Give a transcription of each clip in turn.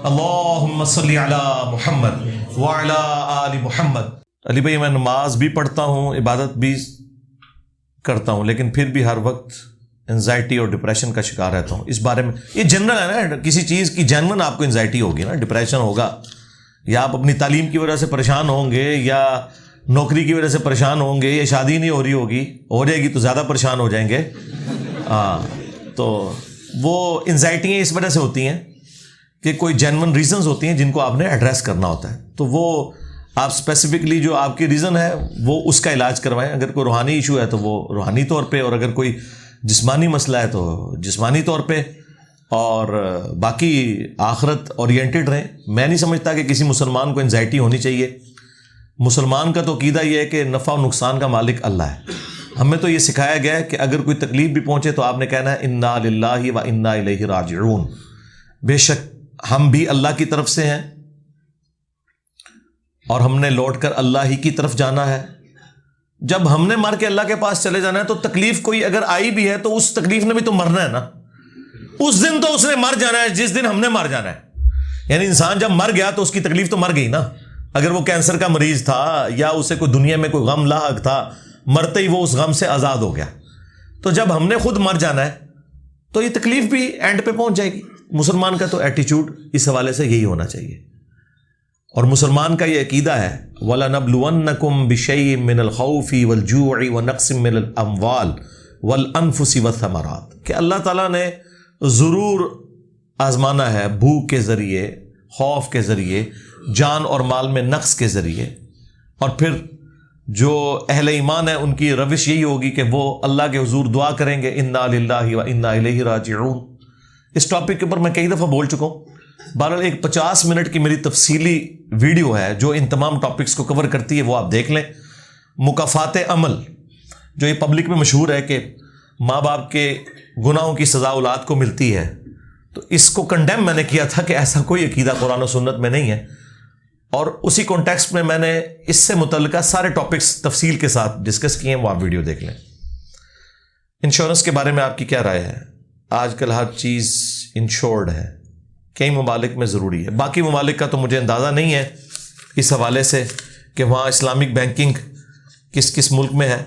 اللہم صلی علی محمد وعلی آل محمد۔ علی بھائی میں نماز بھی پڑھتا ہوں، عبادت بھی کرتا ہوں، لیکن پھر بھی ہر وقت انزائٹی اور ڈپریشن کا شکار رہتا ہوں۔ اس بارے میں یہ جنرل ہے نا، کسی چیز کی جنرل آپ کو انزائٹی ہوگی نا، ڈپریشن ہوگا، یا آپ اپنی تعلیم کی وجہ سے پریشان ہوں گے، یا نوکری کی وجہ سے پریشان ہوں گے، یا شادی نہیں ہو رہی ہوگی، ہو جائے گی تو زیادہ پریشان ہو جائیں گے۔ تو وہ انزائٹیاں اس وجہ سے ہوتی ہیں کہ کوئی جینون ریزنز ہوتی ہیں جن کو آپ نے ایڈریس کرنا ہوتا ہے، تو وہ آپ اسپیسیفکلی جو آپ کی ریزن ہے وہ اس کا علاج کروائیں۔ اگر کوئی روحانی ایشو ہے تو وہ روحانی طور پہ، اور اگر کوئی جسمانی مسئلہ ہے تو جسمانی طور پہ، اور باقی آخرت اورینٹڈ رہیں۔ میں نہیں سمجھتا کہ کسی مسلمان کو انزائٹی ہونی چاہیے۔ مسلمان کا تو عقیدہ یہ ہے کہ نفع و نقصان کا مالک اللہ ہے۔ ہمیں تو یہ سکھایا گیا ہے کہ اگر کوئی تکلیف بھی پہنچے تو آپ نے کہنا ہے انا للہ و انا الیہ راجعون، بے شک ہم بھی اللہ کی طرف سے ہیں اور ہم نے لوٹ کر اللہ ہی کی طرف جانا ہے۔ جب ہم نے مر کے اللہ کے پاس چلے جانا ہے تو تکلیف کوئی اگر آئی بھی ہے تو اس تکلیف نے بھی تو مرنا ہے نا، اس دن تو اس نے مر جانا ہے جس دن ہم نے مر جانا ہے۔ یعنی انسان جب مر گیا تو اس کی تکلیف تو مر گئی نا۔ اگر وہ کینسر کا مریض تھا یا اسے کوئی دنیا میں کوئی غم لاحق تھا، مرتے ہی وہ اس غم سے آزاد ہو گیا۔ تو جب ہم نے خود مر جانا ہے تو یہ تکلیف بھی اینڈ پہ پہنچ جائے گی۔ مسلمان کا تو ایٹیچیوڈ اس حوالے سے یہی ہونا چاہیے، اور مسلمان کا یہ عقیدہ ہے وَلَنَبْلُوَنَّكُمْ بِشَيْءٍ مِّنَ الْخَوْفِ وَالْجُوعِ وَنَقْصٍ مِّنَ الْأَمْوَالِ وَالْأَنفُسِ وَالثَّمَرَاتِ، کہ اللہ تعالیٰ نے ضرور آزمانا ہے بھوک کے ذریعے، خوف کے ذریعے، جان اور مال میں نقص کے ذریعے، اور پھر جو اہل ایمان ہیں ان کی روش یہی ہوگی کہ وہ اللہ کے حضور دعا کریں گے انا للہ و انا الیہ راجعون۔ اس ٹاپک کے اوپر میں کئی دفعہ بول چکا ہوں، بہرحال ایک 50 منٹ کی میری تفصیلی ویڈیو ہے جو ان تمام ٹاپکس کو کور کرتی ہے، وہ آپ دیکھ لیں۔ مکافات عمل، جو یہ پبلک میں مشہور ہے کہ ماں باپ کے گناہوں کی سزا اولاد کو ملتی ہے، تو اس کو کنڈیم میں نے کیا تھا کہ ایسا کوئی عقیدہ قرآن و سنت میں نہیں ہے، اور اسی کانٹیکسٹ میں میں نے اس سے متعلقہ سارے ٹاپکس تفصیل کے ساتھ ڈسکس کیے ہیں، وہ آپ ویڈیو دیکھ لیں۔ انشورنس کے بارے میں آپ کی کیا رائے ہے؟ آج کل ہر چیز انشورڈ ہے، کئی ممالک میں ضروری ہے، باقی ممالک کا تو مجھے اندازہ نہیں ہے اس حوالے سے کہ وہاں اسلامک بینکنگ کس کس ملک میں ہے۔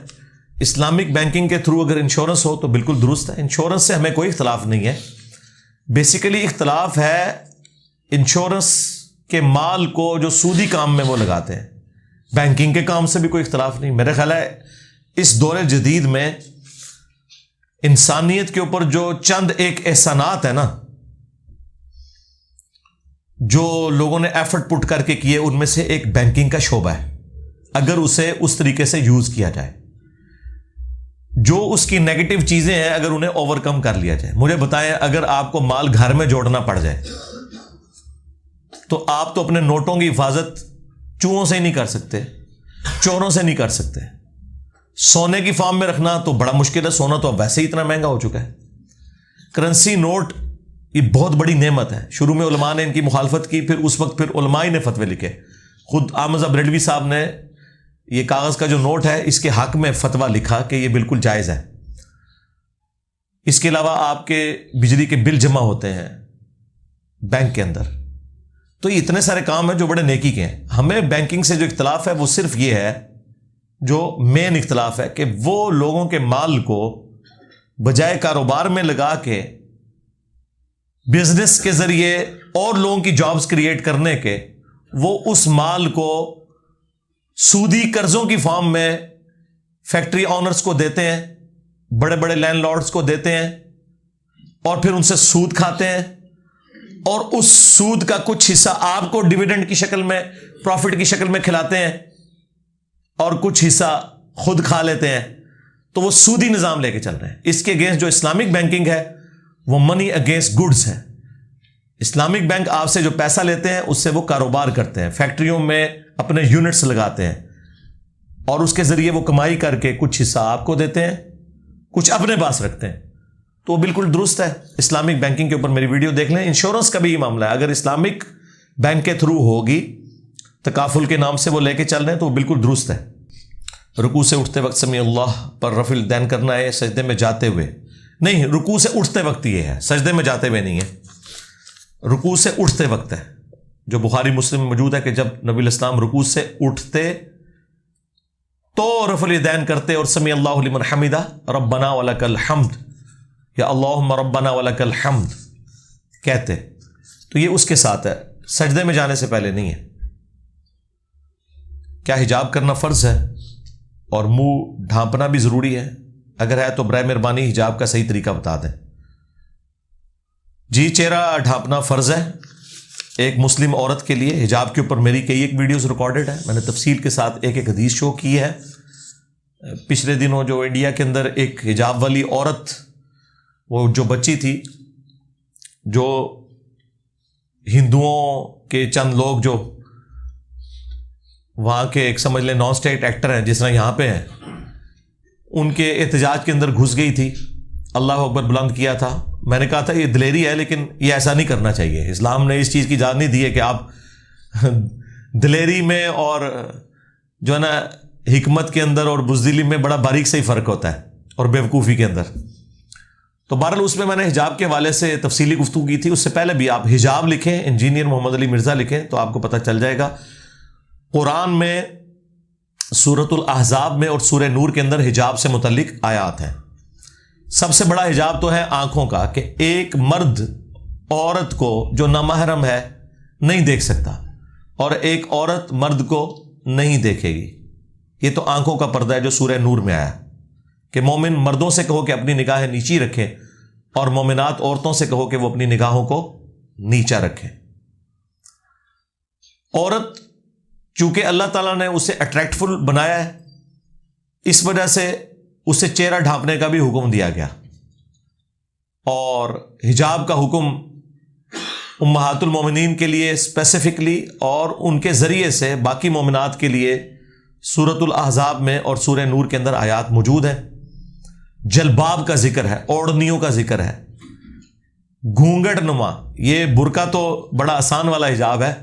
اسلامک بینکنگ کے تھرو اگر انشورنس ہو تو بالکل درست ہے، انشورنس سے ہمیں کوئی اختلاف نہیں ہے۔ بیسیکلی اختلاف ہے انشورنس کے مال کو جو سودی کام میں وہ لگاتے ہیں، بینکنگ کے کام سے بھی کوئی اختلاف نہیں۔ میرا خیال ہے اس دور جدید میں انسانیت کے اوپر جو چند ایک احسانات ہیں نا، جو لوگوں نے ایفرٹ پٹ کر کے کیے، ان میں سے ایک بینکنگ کا شعبہ ہے، اگر اسے اس طریقے سے یوز کیا جائے۔ جو اس کی نیگیٹو چیزیں ہیں اگر انہیں اوور کم کر لیا جائے۔ مجھے بتائیں، اگر آپ کو مال گھر میں جوڑنا پڑ جائے تو آپ تو اپنے نوٹوں کی حفاظت چوہوں سے ہی نہیں کر سکتے، چوروں سے نہیں کر سکتے۔ سونے کی فارم میں رکھنا تو بڑا مشکل ہے، سونا تو اب ویسے ہی اتنا مہنگا ہو چکا ہے۔ کرنسی نوٹ یہ بہت بڑی نعمت ہے۔ شروع میں علماء نے ان کی مخالفت کی، پھر اس وقت پھر علماء نے فتوے لکھے۔ خود احمد بریلوی صاحب نے یہ کاغذ کا جو نوٹ ہے اس کے حق میں فتویٰ لکھا کہ یہ بالکل جائز ہے۔ اس کے علاوہ آپ کے بجلی کے بل جمع ہوتے ہیں بینک کے اندر، تو یہ اتنے سارے کام ہیں جو بڑے نیکی کے ہیں۔ ہمیں بینکنگ سے جو اختلاف ہے وہ صرف یہ ہے، جو مین اختلاف ہے، کہ وہ لوگوں کے مال کو بجائے کاروبار میں لگا کے بزنس کے ذریعے اور لوگوں کی جابز کریٹ کرنے کے، وہ اس مال کو سودی قرضوں کی فارم میں فیکٹری آنرز کو دیتے ہیں، بڑے بڑے لینڈ لارڈز کو دیتے ہیں، اور پھر ان سے سود کھاتے ہیں، اور اس سود کا کچھ حصہ آپ کو ڈیویڈنڈ کی شکل میں، پروفٹ کی شکل میں کھلاتے ہیں، اور کچھ حصہ خود کھا لیتے ہیں۔ تو وہ سودی نظام لے کے چل رہے ہیں۔ اس کے اگینسٹ جو اسلامک بینکنگ ہے وہ منی اگینسٹ گڈز ہے۔ اسلامک بینک آپ سے جو پیسہ لیتے ہیں اس سے وہ کاروبار کرتے ہیں، فیکٹریوں میں اپنے یونٹس لگاتے ہیں، اور اس کے ذریعے وہ کمائی کر کے کچھ حصہ آپ کو دیتے ہیں، کچھ اپنے پاس رکھتے ہیں۔ تو وہ بالکل درست ہے۔ اسلامک بینکنگ کے اوپر میری ویڈیو دیکھ لیں۔ انشورنس کا بھی یہ معاملہ ہے، اگر اسلامک بینک کے تھرو ہوگی، تکافل کے نام سے وہ لے کے چل رہے ہیں، تو وہ بالکل درست ہے۔ رکوع سے اٹھتے وقت سمیع اللہ پر رفع الدین کرنا ہے، سجدے میں جاتے ہوئے نہیں، رکوع سے اٹھتے وقت یہ ہے، سجدے میں جاتے ہوئے نہیں ہے۔ رکوع سے اٹھتے وقت ہے، جو بخاری مسلم میں موجود ہے کہ جب نبی الاسلام رکوع سے اٹھتے تو رفع الیدین کرتے اور سمیع اللہ لمن حمدہ ربنا ولک الحمد یا اللہم ربنا ولک الحمد کہتے. تو یہ اس کے ساتھ ہے، سجدے میں جانے سے پہلے نہیں ہے. کیا حجاب کرنا فرض ہے اور منہ ڈھانپنا بھی ضروری ہے؟ اگر ہے تو برائے مہربانی حجاب کا صحیح طریقہ بتا دیں. جی، چہرہ ڈھانپنا فرض ہے ایک مسلم عورت کے لیے. حجاب کے اوپر میری کئی ایک ویڈیوز ریکارڈڈ ہے، میں نے تفصیل کے ساتھ ایک ایک حدیث شو کی ہے. پچھلے دنوں جو انڈیا کے اندر ایک حجاب والی عورت، وہ جو بچی تھی، جو ہندوؤں کے چند لوگ جو وہاں کے ایک سمجھ لیں نان اسٹیٹ ایکٹر ہیں جس طرح یہاں پہ ہیں، ان کے احتجاج کے اندر گھس گئی تھی، اللہ اکبر بلند کیا تھا. میں نے کہا تھا یہ دلیری ہے، لیکن یہ ایسا نہیں کرنا چاہیے. اسلام نے اس چیز کی اجازت نہیں دی ہے کہ آپ دلیری میں اور جو ہے نا حکمت کے اندر اور بزدلی میں بڑا باریک سے ہی فرق ہوتا ہے، اور بیوقوفی کے اندر. تو بہرحال اس میں نے حجاب کے حوالے سے تفصیلی گفتگو کی تھی. اس سے پہلے بھی آپ حجاب لکھیں، انجینئر محمد علی مرزا لکھیں تو آپ کو پتہ چل جائے گا. قرآن میں سورۃ الاحزاب میں اور سورہ نور کے اندر حجاب سے متعلق آیات ہیں. سب سے بڑا حجاب تو ہے آنکھوں کا، کہ ایک مرد عورت کو جو نامحرم ہے نہیں دیکھ سکتا، اور ایک عورت مرد کو نہیں دیکھے گی. یہ تو آنکھوں کا پردہ ہے جو سورہ نور میں آیا کہ مومن مردوں سے کہو کہ اپنی نگاہیں نیچی رکھیں، اور مومنات عورتوں سے کہو کہ وہ اپنی نگاہوں کو نیچا رکھیں. عورت چونکہ اللہ تعالیٰ نے اسے اٹریکٹفل بنایا ہے، اس وجہ سے اسے چہرہ ڈھانپنے کا بھی حکم دیا گیا، اور حجاب کا حکم امہات المومنین کے لیے اسپیسیفکلی اور ان کے ذریعے سے باقی مومنات کے لیے سورۃ الاحزاب میں اور سورہ نور کے اندر آیات موجود ہیں. جلباب کا ذکر ہے، اوڑھنیوں کا ذکر ہے، گھونگھٹ نما. یہ برقع تو بڑا آسان والا حجاب ہے.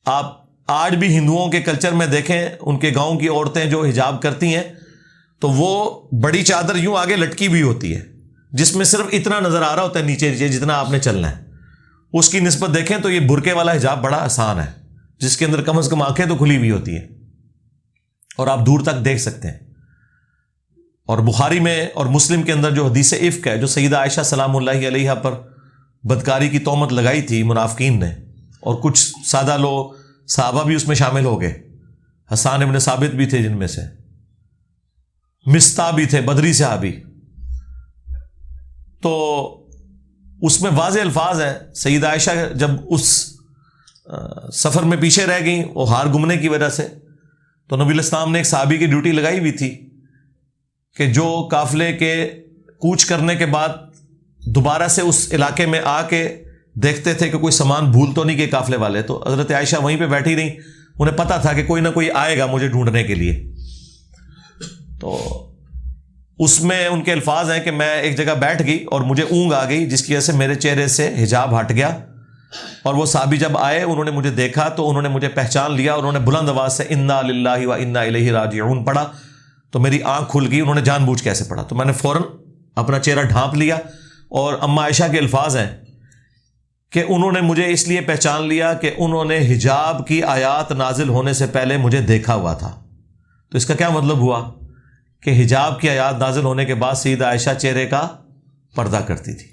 آپ آج بھی ہندوؤں کے کلچر میں دیکھیں، ان کے گاؤں کی عورتیں جو حجاب کرتی ہیں تو وہ بڑی چادر یوں آگے لٹکی بھی ہوتی ہے، جس میں صرف اتنا نظر آ رہا ہوتا ہے نیچے نیچے جتنا آپ نے چلنا ہے. اس کی نسبت دیکھیں تو یہ برقعے والا حجاب بڑا آسان ہے، جس کے اندر کم از کم آنکھیں تو کھلی ہوئی ہوتی ہیں اور آپ دور تک دیکھ سکتے ہیں. اور بخاری میں اور مسلم کے اندر جو حدیث افک ہے، جو سیدہ عائشہ سلام اللہ علیہا پر بدکاری کی تہمت لگائی تھی منافقین نے، اور کچھ سادہ لوگ صحابہ بھی اس میں شامل ہو گئے، حسان ابن ثابت بھی تھے جن میں سے، مستہ بھی تھے بدری صحابی. تو اس میں واضح الفاظ ہیں. سیدہ عائشہ جب اس سفر میں پیچھے رہ گئیں وہ ہار گمنے کی وجہ سے، تو نبی الاسلام نے ایک صحابی کی ڈیوٹی لگائی ہوئی تھی کہ جو قافلے کے کوچ کرنے کے بعد دوبارہ سے اس علاقے میں آ کے دیکھتے تھے کہ کوئی سامان بھول تو نہیں گئے قافلے والے. تو حضرت عائشہ وہیں پہ بیٹھی رہیں، انہیں پتہ تھا کہ کوئی نہ کوئی آئے گا مجھے ڈھونڈنے کے لیے. تو اس میں ان کے الفاظ ہیں کہ میں ایک جگہ بیٹھ گئی اور مجھے اونگ آ گئی، جس کی وجہ سے میرے چہرے سے حجاب ہٹ گیا، اور وہ صحابی جب آئے انہوں نے مجھے دیکھا تو انہوں نے مجھے پہچان لیا، اور انہوں نے بلند آواز سے انا للہ و انا الیہ راجعون پڑھا تو میری آنکھ کھل گئی. انہوں نے جان بوجھ کیسے پڑھا، تو میں نے فوراً اپنا چہرہ ڈھانپ لیا. اور اما عائشہ کے الفاظ ہیں کہ انہوں نے مجھے اس لیے پہچان لیا کہ انہوں نے حجاب کی آیات نازل ہونے سے پہلے مجھے دیکھا ہوا تھا. تو اس کا کیا مطلب ہوا کہ حجاب کی آیات نازل ہونے کے بعد سیدہ عائشہ چہرے کا پردہ کرتی تھی.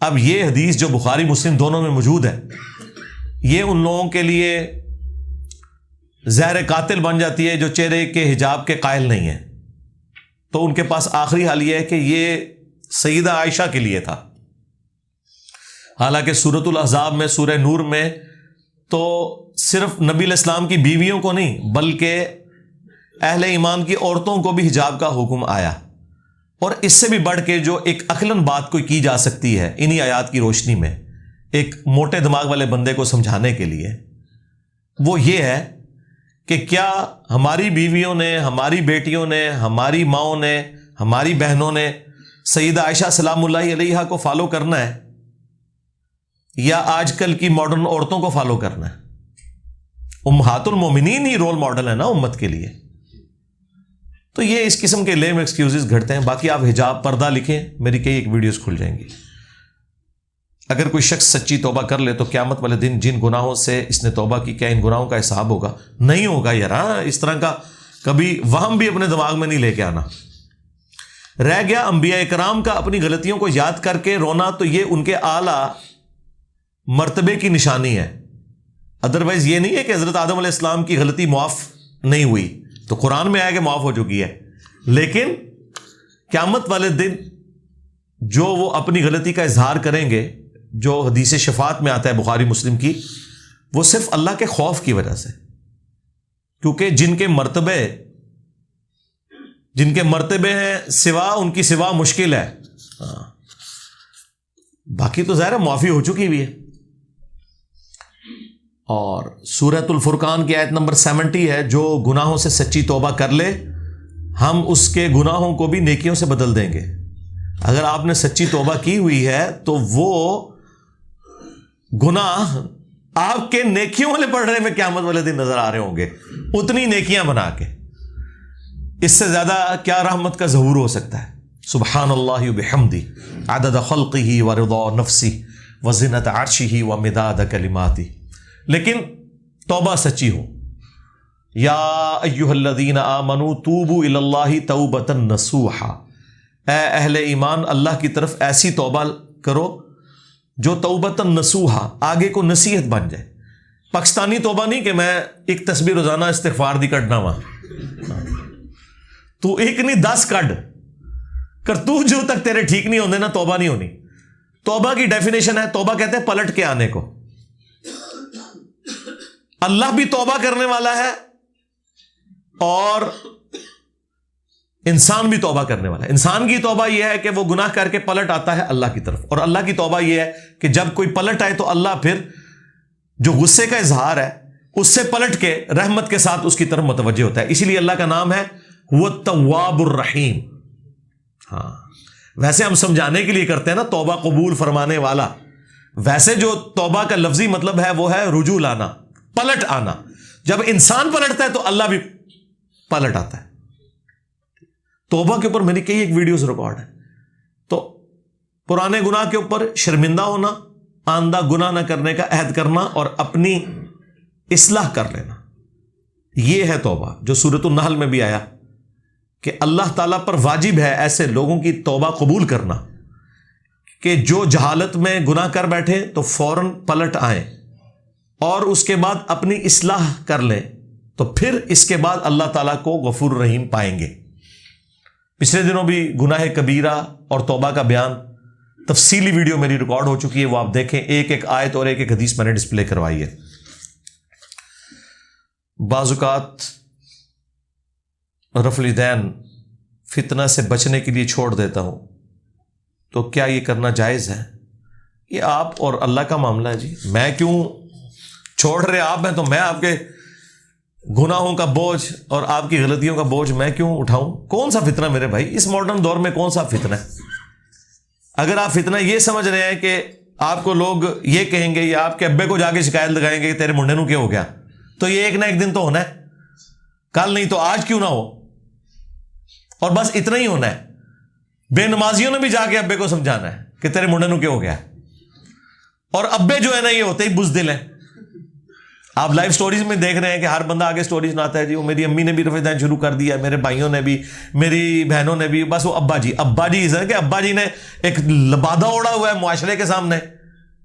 اب یہ حدیث جو بخاری مسلم دونوں میں موجود ہے، یہ ان لوگوں کے لیے زہر قاتل بن جاتی ہے جو چہرے کے حجاب کے قائل نہیں ہیں. تو ان کے پاس آخری حل یہ ہے کہ یہ سیدہ عائشہ کے لیے تھا. حالانکہ سورۃ الاحزاب میں، سورہ نور میں تو صرف نبی علیہ السلام کی بیویوں کو نہیں بلکہ اہل ایمان کی عورتوں کو بھی حجاب کا حکم آیا. اور اس سے بھی بڑھ کے جو ایک عقلاً بات کوئی کی جا سکتی ہے انہی آیات کی روشنی میں ایک موٹے دماغ والے بندے کو سمجھانے کے لیے، وہ یہ ہے کہ کیا ہماری بیویوں نے، ہماری بیٹیوں نے، ہماری ماؤں نے، ہماری بہنوں نے سیدہ عائشہ سلام اللہ علیہا کو فالو کرنا ہے، یا آج کل کی ماڈرن عورتوں کو فالو کرنا ہے؟ امہات المومنین ہی رول ماڈل ہے نا امت کے لیے. تو یہ اس قسم کے لیم ایکسکیوزز گھڑتے ہیں. باقی آپ حجاب پردہ لکھیں، میری کئی ایک ویڈیوز کھل جائیں گی. اگر کوئی شخص سچی توبہ کر لے تو قیامت والے دن جن گناہوں سے اس نے توبہ کی کیا ان گناہوں کا حساب ہوگا؟ نہیں ہوگا یار. اس طرح کا کبھی وہم بھی اپنے دماغ میں نہیں لے کے آنا. رہ گیا انبیاء کرام کا اپنی غلطیوں کو یاد کر کے رونا، تو یہ ان کے اعلیٰ مرتبے کی نشانی ہے. ادروائز یہ نہیں ہے کہ حضرت آدم علیہ السلام کی غلطی معاف نہیں ہوئی، تو قرآن میں آیا کہ معاف ہو چکی ہے، لیکن قیامت والے دن جو وہ اپنی غلطی کا اظہار کریں گے، جو حدیث شفاعت میں آتا ہے بخاری مسلم کی، وہ صرف اللہ کے خوف کی وجہ سے، کیونکہ جن کے مرتبے ہیں سوا ان کی سوا مشکل ہے. باقی تو ظاہر معافی ہو چکی بھی ہے. اور سورۃ الفرقان کی آیت نمبر 70 ہے، جو گناہوں سے سچی توبہ کر لے ہم اس کے گناہوں کو بھی نیکیوں سے بدل دیں گے. اگر آپ نے سچی توبہ کی ہوئی ہے تو وہ گناہ آپ کے نیکیوں والے پڑھنے میں قیامت والے دن نظر آ رہے ہوں گے، اتنی نیکیاں بنا کے. اس سے زیادہ کیا رحمت کا ظہور ہو سکتا ہے؟ سبحان اللہ وبحمدہ عدد خلقہ ورضا نفسہ وزنۃ عرشہ ومداد کلماتہ. لیکن توبہ سچی ہو. یا ایھا الذین آمنوا توبوا الی اللہ توبۃ نصوحا، اے اہل ایمان اللہ کی طرف ایسی توبہ کرو جو توبۃ نصوحا، آگے کو نصیحت بن جائے. پاکستانی توبہ نہیں کہ میں ایک تسبیح روزانہ استغفار دی کڈنا وا، تو ایک نہیں 10 کڈ کر، تو جو تک تیرے ٹھیک نہیں ہوندے نا توبہ نہیں ہونی. توبہ کی ڈیفینیشن ہے، توبہ کہتے ہیں پلٹ کے آنے کو. اللہ بھی توبہ کرنے والا ہے اور انسان بھی توبہ کرنے والا ہے. انسان کی توبہ یہ ہے کہ وہ گناہ کر کے پلٹ آتا ہے اللہ کی طرف، اور اللہ کی توبہ یہ ہے کہ جب کوئی پلٹ آئے تو اللہ پھر جو غصے کا اظہار ہے اس سے پلٹ کے رحمت کے ساتھ اس کی طرف متوجہ ہوتا ہے. اسی لیے اللہ کا نام ہے هو التواب الرحیم. ہاں ویسے ہم سمجھانے کے لیے کرتے ہیں نا توبہ قبول فرمانے والا، ویسے جو توبہ کا لفظی مطلب ہے وہ ہے رجوع لانا، پلٹ آنا. جب انسان پلٹتا ہے تو اللہ بھی پلٹ آتا ہے. توبہ کے اوپر میری کئی ایک ویڈیوز ریکارڈ ہے. تو پرانے گناہ کے اوپر شرمندہ ہونا، آئندہ گناہ نہ کرنے کا عہد کرنا اور اپنی اصلاح کر لینا، یہ ہے توبہ. جو سورۃ النحل میں بھی آیا کہ اللہ تعالیٰ پر واجب ہے ایسے لوگوں کی توبہ قبول کرنا کہ جو جہالت میں گناہ کر بیٹھے تو فوراً پلٹ آئیں اور اس کے بعد اپنی اصلاح کر لیں، تو پھر اس کے بعد اللہ تعالیٰ کو غفور رحیم پائیں گے. پچھلے دنوں بھی گناہ کبیرہ اور توبہ کا بیان تفصیلی ویڈیو میری ریکارڈ ہو چکی ہے، وہ آپ دیکھیں. ایک ایک آیت اور ایک ایک حدیث میں نے ڈسپلے کروائی ہے. بعض اوقات رفع الیدین فتنہ سے بچنے کے لیے چھوڑ دیتا ہوں، تو کیا یہ کرنا جائز ہے؟ یہ آپ اور اللہ کا معاملہ ہے جی. میں کیوں چھوڑ رہے آپ ہیں تو میں آپ کے گناہوں کا بوجھ اور آپ کی غلطیوں کا بوجھ میں کیوں اٹھاؤں؟ کون سا فتنہ میرے بھائی؟ اس ماڈرن دور میں کون سا فتنہ ہے؟ اگر آپ فتنہ یہ سمجھ رہے ہیں کہ آپ کو لوگ یہ کہیں گے یا آپ کے ابے کو جا کے شکایت لگائیں گے کہ تیرے منڈے نو کیا ہو گیا، تو یہ ایک نہ ایک دن تو ہونا ہے، کل نہیں تو آج کیوں نہ ہو. اور بس اتنا ہی ہونا ہے. بے نمازیوں نے بھی جا کے ابے کو سمجھانا ہے کہ تیرے منڈے نو کیا ہو گیا. اور ابے جو ہے نا یہ ہوتے ہی بزدل ہیں. آپ لائف سٹوریز میں دیکھ رہے ہیں کہ ہر بندہ آگے سٹوریز سناتا ہے جی وہ میری امی نے بھی رفع دین شروع کر دیا، میرے بھائیوں نے بھی، میری بہنوں نے بھی، بس وہ ابا جی اس کہ ابا جی نے ایک لبادہ اوڑا ہوا ہے معاشرے کے سامنے،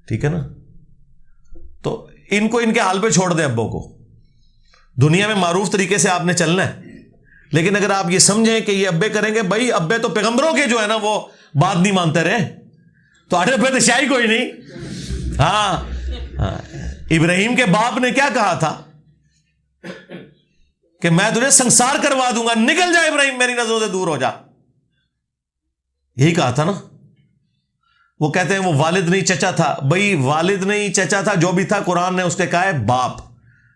ٹھیک ہے نا. تو ان کو ان کے حال پہ چھوڑ دیں. ابوں کو دنیا میں معروف طریقے سے آپ نے چلنا ہے، لیکن اگر آپ یہ سمجھیں کہ یہ ابے کریں گے، بھائی ابے تو پیغمبروں کے جو ہے نا وہ بات نہیں مانتے رہے، تو آٹھے پہ تو شاہی کوئی نہیں. ہاں ابراہیم کے باپ نے کیا کہا تھا کہ میں تجھے سنسار کروا دوں گا، نکل جا ابراہیم میری نظروں سے دور ہو جا. یہی کہا تھا نا. وہ کہتے ہیں وہ والد نہیں چچا تھا. بھائی والد نہیں چچا تھا، جو بھی تھا قرآن نے اس کے کہا ہے باپ.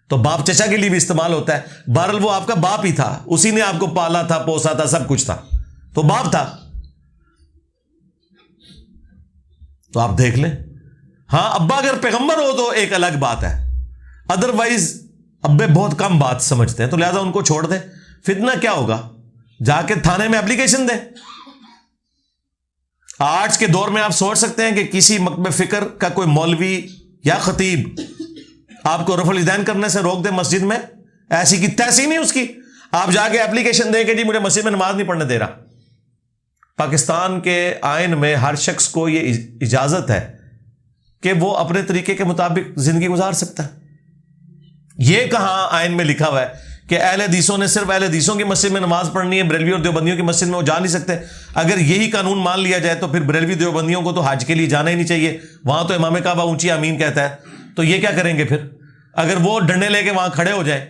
تو باپ چچا کے لیے بھی استعمال ہوتا ہے. بہرحال وہ آپ کا باپ ہی تھا، اسی نے آپ کو پالا تھا، پوسا تھا، سب کچھ تھا، تو باپ تھا. تو آپ دیکھ لیں. ہاں ابا اگر پیغمبر ہو تو ایک الگ بات ہے، ادروائز ابے بہت کم بات سمجھتے ہیں، تو لہذا ان کو چھوڑ دیں. فتنہ کیا ہوگا؟ جا کے تھانے میں اپلیکیشن دیں. آج کے دور میں آپ سوچ سکتے ہیں کہ کسی مکتب فکر کا کوئی مولوی یا خطیب آپ کو رفع الیدین کرنے سے روک دے مسجد میں؟ ایسی کی تیسی نہیں اس کی. آپ جا کے اپلیکیشن دیں کہ جی مجھے مسجد میں نماز نہیں پڑھنے دے رہا. پاکستان کے آئین میں ہر شخص کو یہ اجازت ہے کہ وہ اپنے طریقے کے مطابق زندگی گزار سکتا ہے. یہ کہاں آئین میں لکھا ہوا ہے کہ اہل حدیثوں نے صرف اہل حدیثوں کی مسجد میں نماز پڑھنی ہے, بریلوی اور دیوبندیوں کی مسجد میں وہ جا نہیں سکتے؟ اگر یہی قانون مان لیا جائے تو پھر بریلوی دیوبندیوں کو تو حج کے لیے جانا ہی نہیں چاہیے, وہاں تو امام کعبہ اونچی آمین کہتا ہے. تو یہ کیا کریں گے پھر اگر وہ ڈنڈے لے کے وہاں کھڑے ہو جائیں؟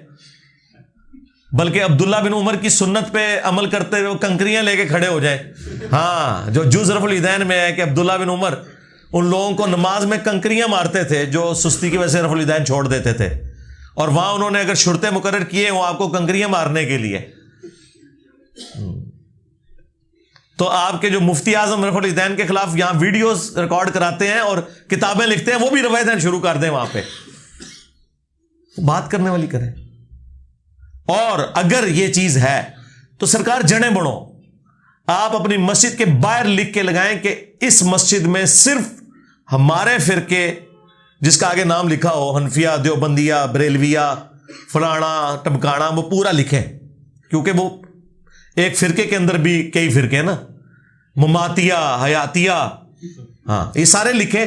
بلکہ عبداللہ بن عمر کی سنت پہ عمل کرتے ہوئے کنکریاں لے کے کھڑے ہو جائیں. ہاں, جو جز رفع الیدین میں ہے کہ عبداللہ بن عمر ان لوگوں کو نماز میں کنکریاں مارتے تھے جو سستی کی وجہ سے رفع الیدین چھوڑ دیتے تھے, اور وہاں انہوں نے اگر شرطیں مقرر کیے وہ آپ کو کنکریاں مارنے کے لیے. تو آپ کے جو مفتی اعظم رفع الیدین کے خلاف یہاں ویڈیوز ریکارڈ کراتے ہیں اور کتابیں لکھتے ہیں, وہ بھی رفع الیدین شروع کر دیں وہاں پہ. بات کرنے والی کریں. اور اگر یہ چیز ہے تو سرکار جڑیں بڑھو, آپ اپنی مسجد کے باہر لکھ کے لگائیں کہ اس مسجد میں صرف ہمارے فرقے, جس کا آگے نام لکھا ہو, حنفیہ, دیوبندیہ, بریلویہ, فلانا ٹمکانا, وہ پورا لکھیں, کیونکہ وہ ایک فرقے کے اندر بھی کئی فرقے ہیں نا, مماتیہ, حیاتیہ, ہاں یہ سارے لکھیں.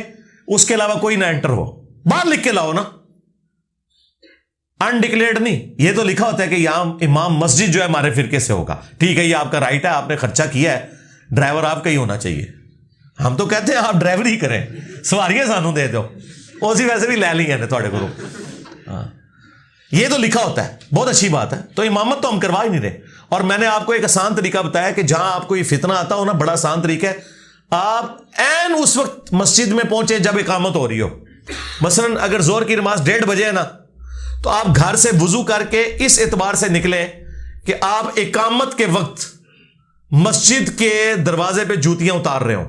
اس کے علاوہ کوئی نہ انٹر ہو. باہر لکھ کے لاؤ نا, انڈکلیئرڈ نہیں. یہ تو لکھا ہوتا ہے کہ یہاں امام مسجد جو ہے ہمارے فرقے سے ہوگا. ٹھیک ہے, یہ آپ کا رائٹ ہے, آپ نے خرچہ کیا ہے, ڈرائیور آپ کا ہی ہونا چاہیے. ہم تو کہتے ہیں آپ ڈرائیور ہی کریں, سواریاں سانوں دے دو, اسی ویسے بھی لے لی ہیں تھوڑے کو. ہاں, یہ تو لکھا ہوتا ہے, بہت اچھی بات ہے. تو امامت تو ہم کروا ہی نہیں رہے. اور میں نے آپ کو ایک آسان طریقہ بتایا کہ جہاں آپ کو یہ فتنہ آتا ہو نا, بڑا آسان طریقہ ہے, آپ عین اس وقت مسجد میں پہنچے جب اقامت ہو رہی ہو. مثلا اگر زور کی نماز 1:30 بجے ہے نا, تو آپ گھر سے وضو کر کے اس اعتبار سے نکلیں کہ آپ اقامت کے وقت مسجد کے دروازے پہ جوتیاں اتار رہے ہوں.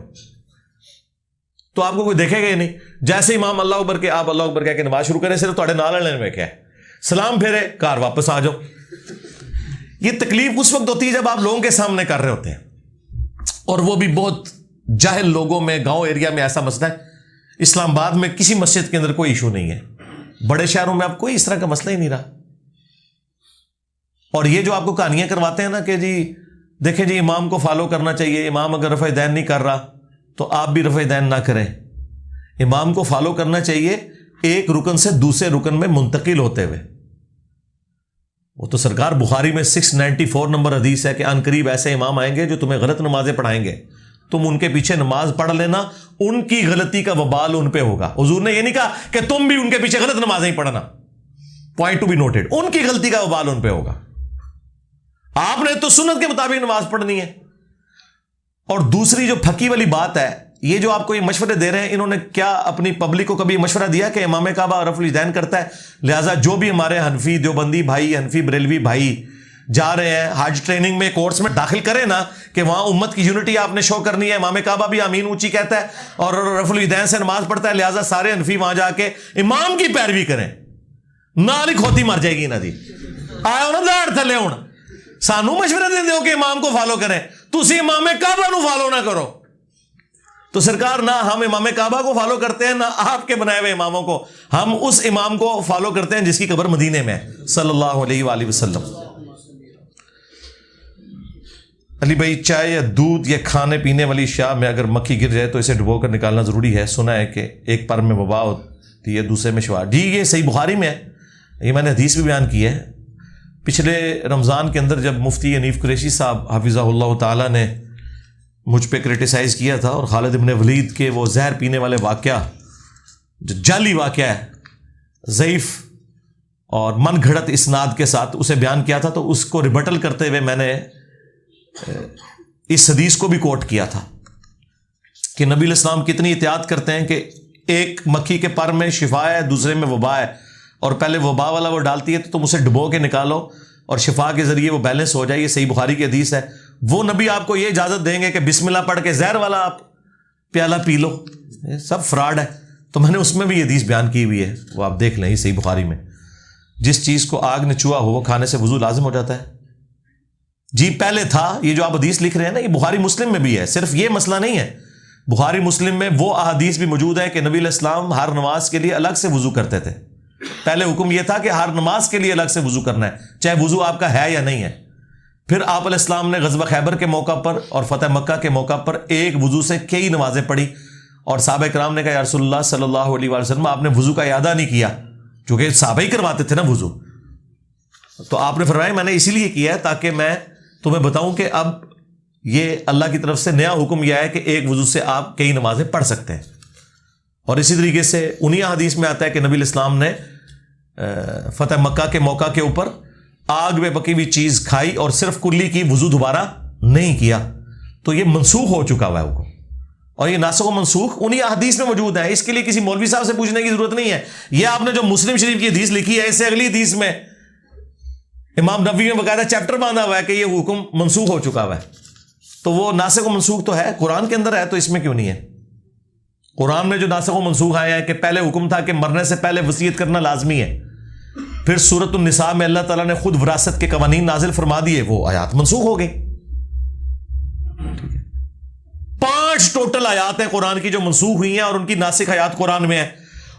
تو آپ کو کوئی دیکھے گا ہی نہیں. جیسے امام اللہ اکبر کے آپ اللہ اکبر کہہ کے نماز شروع کریں, صرف تھوڑے نال والے میں کیا ہے, سلام پھیرے, کار واپس آ جاؤ. یہ تکلیف اس وقت ہوتی ہے جب آپ لوگوں کے سامنے کر رہے ہوتے ہیں, اور وہ بھی بہت جاہل لوگوں میں, گاؤں ایریا میں ایسا مسئلہ ہے. اسلام آباد میں کسی مسجد کے اندر کوئی ایشو نہیں ہے, بڑے شہروں میں آپ کوئی اس طرح کا مسئلہ ہی نہیں رہا. اور یہ جو آپ کو کہانیاں کرواتے ہیں نا کہ جی دیکھیں جی امام کو فالو کرنا چاہیے, امام اگر رفع الیدین نہیں کر رہا تو آپ بھی رفع الیدین نہ کریں. امام کو فالو کرنا چاہیے ایک رکن سے دوسرے رکن میں منتقل ہوتے ہوئے. وہ تو سرکار بخاری میں 694 نمبر حدیث ہے کہ ان قریب ایسے امام آئیں گے جو تمہیں غلط نمازیں پڑھائیں گے, تم ان کے پیچھے نماز پڑھ لینا, ان کی غلطی کا وبال ان پہ ہوگا. حضور نے یہ نہیں کہا کہ تم بھی ان کے پیچھے غلط نمازیں ہی پڑھنا, پوائنٹ ٹو بی نوٹڈ, ان کی غلطی کا وبال ان پہ ہوگا. آپ نے تو سنت کے مطابق نماز پڑھنی ہے. اور دوسری جو پھکی والی بات ہے, یہ جو آپ کو یہ مشورے دے رہے ہیں, انہوں نے کیا اپنی پبلک کو کبھی مشورہ دیا کہ امام کعبہ رفع الیدین کرتا ہے, لہٰذا جو بھی ہمارے حنفی دیوبندی بھائی, حنفی بریلوی بھائی جا رہے ہیں حج ٹریننگ میں, کورس میں داخل کریں نا کہ وہاں امت کی یونٹی آپ نے شو کرنی ہے. امام کعبہ بھی آمین اونچی کہتا ہے اور رفع الیدین سے نماز پڑھتا ہے, لہٰذا سارے حنفی وہاں جا کے امام کی پیروی کریں. نال کھوتی مر جائے گی نا جی, آیا ہو نا داڑ تھلے ہوں, سانو مشورے دے ہو کہ امام کو فالو کریں, تسی امام کعبہ نو فالو نہ کرو. تو سرکار نہ ہم امام کعبہ کو فالو کرتے ہیں, نہ آپ کے بنائے ہوئے اماموں کو. ہم اس امام کو فالو کرتے ہیں جس کی قبر مدینے میں صلی اللہ علیہ وآلہ وسلم. علی بھائی, چائے یا دودھ یا کھانے پینے والی اشیاء میں اگر مکھی گر جائے تو اسے ڈبو کر نکالنا ضروری ہے. سنا ہے کہ ایک پر میں وبا ہوتی ہے, دوسرے میں شفا. جی یہ صحیح بخاری میں ہے, یہ میں نے حدیث بھی بیان کی ہے. پچھلے رمضان کے اندر جب مفتی حنیف قریشی صاحب حفظہ اللہ تعالیٰ نے مجھ پہ کرٹیسائز کیا تھا, اور خالد ابن ولید کے وہ زہر پینے والے واقعہ جو جعلی واقعہ ہے, ضعیف اور من گھڑت اسناد کے ساتھ اسے بیان کیا تھا, تو اس کو ریبٹل کرتے ہوئے میں نے اس حدیث کو بھی کوٹ کیا تھا کہ نبی علیہ السلام کتنی احتیاط کرتے ہیں کہ ایک مکھی کے پر میں شفا ہے, دوسرے میں وبا ہے, اور پہلے وبا والا وہ ڈالتی ہے تو تم اسے ڈبو کے نکالو اور شفا کے ذریعے وہ بیلنس ہو جائے. یہ صحیح بخاری کی حدیث ہے. وہ نبی آپ کو یہ اجازت دیں گے کہ بسم اللہ پڑھ کے زہر والا آپ پیالہ پی لو, یہ سب فراڈ ہے. تو میں نے اس میں بھی یہ حدیث بیان کی ہوئی ہے, وہ آپ دیکھ لیں. صحیح بخاری میں جس چیز کو آگ نے چھوا ہو وہ کھانے سے وضو لازم ہو جاتا ہے. جی پہلے تھا, یہ جو آپ حدیث لکھ رہے ہیں نا, یہ بخاری مسلم میں بھی ہے. صرف یہ مسئلہ نہیں ہے بخاری مسلم میں وہ احادیث بھی موجود ہیں کہ نبی علیہ السلام ہر نماز کے لیے الگ سے وضو کرتے تھے. پہلے حکم یہ تھا کہ ہر نماز کے لیے الگ سے وضو کرنا ہے چاہے وضو آپ کا ہے یا نہیں ہے. پھر آپ علیہ السلام نے غزوہ خیبر کے موقع پر اور فتح مکہ کے موقع پر ایک وضو سے کئی نمازیں پڑھی, اور صحابہ کرام نے کہا یا رسول اللہ صلی اللہ علیہ وسلم آپ نے وضو کا اعادہ نہیں کیا, کیونکہ صحابہ ہی کرواتے تھے نا وضو. تو آپ نے فرمایا میں نے اسی لیے کیا ہے تاکہ میں تمہیں بتاؤں کہ اب یہ اللہ کی طرف سے نیا حکم یہ ہے کہ ایک وضو سے آپ کئی نمازیں پڑھ سکتے ہیں. اور اسی طریقے سے انہی حدیث میں آتا ہے کہ نبی علیہ السلام نے فتح مکہ کے موقع کے اوپر آگ میں پکی ہوئی چیز کھائی اور صرف کلی کی, وضو دوبارہ نہیں کیا. تو یہ منسوخ ہو چکا ہوا ہے حکم, اور یہ ناسخ و منسوخ انہی حدیث میں موجود ہے. اس کے لیے کسی مولوی صاحب سے پوچھنے کی ضرورت نہیں ہے. یہ آپ نے جو مسلم شریف کی حدیث لکھی ہے اس سے اگلی حدیث میں امام نبوی میں باقاعدہ چیپٹر باندھا ہوا ہے کہ یہ حکم منسوخ ہو چکا ہوا ہے. تو وہ ناسخ و منسوخ تو ہے قرآن کے اندر ہے, تو اس میں کیوں نہیں ہے؟ قرآن میں جو ناسخ و منسوخ آیا ہے کہ پہلے حکم تھا کہ مرنے سے پہلے وصیت کرنا لازمی ہے, پھر سورۃ النساء میں اللہ تعالیٰ نے خود وراثت کے قوانین نازل فرما دیے, وہ آیات منسوخ ہو گئی. 5 ٹوٹل آیات ہیں قرآن کی جو منسوخ ہوئی ہیں, اور ان کی ناسخ آیات قرآن میں ہیں.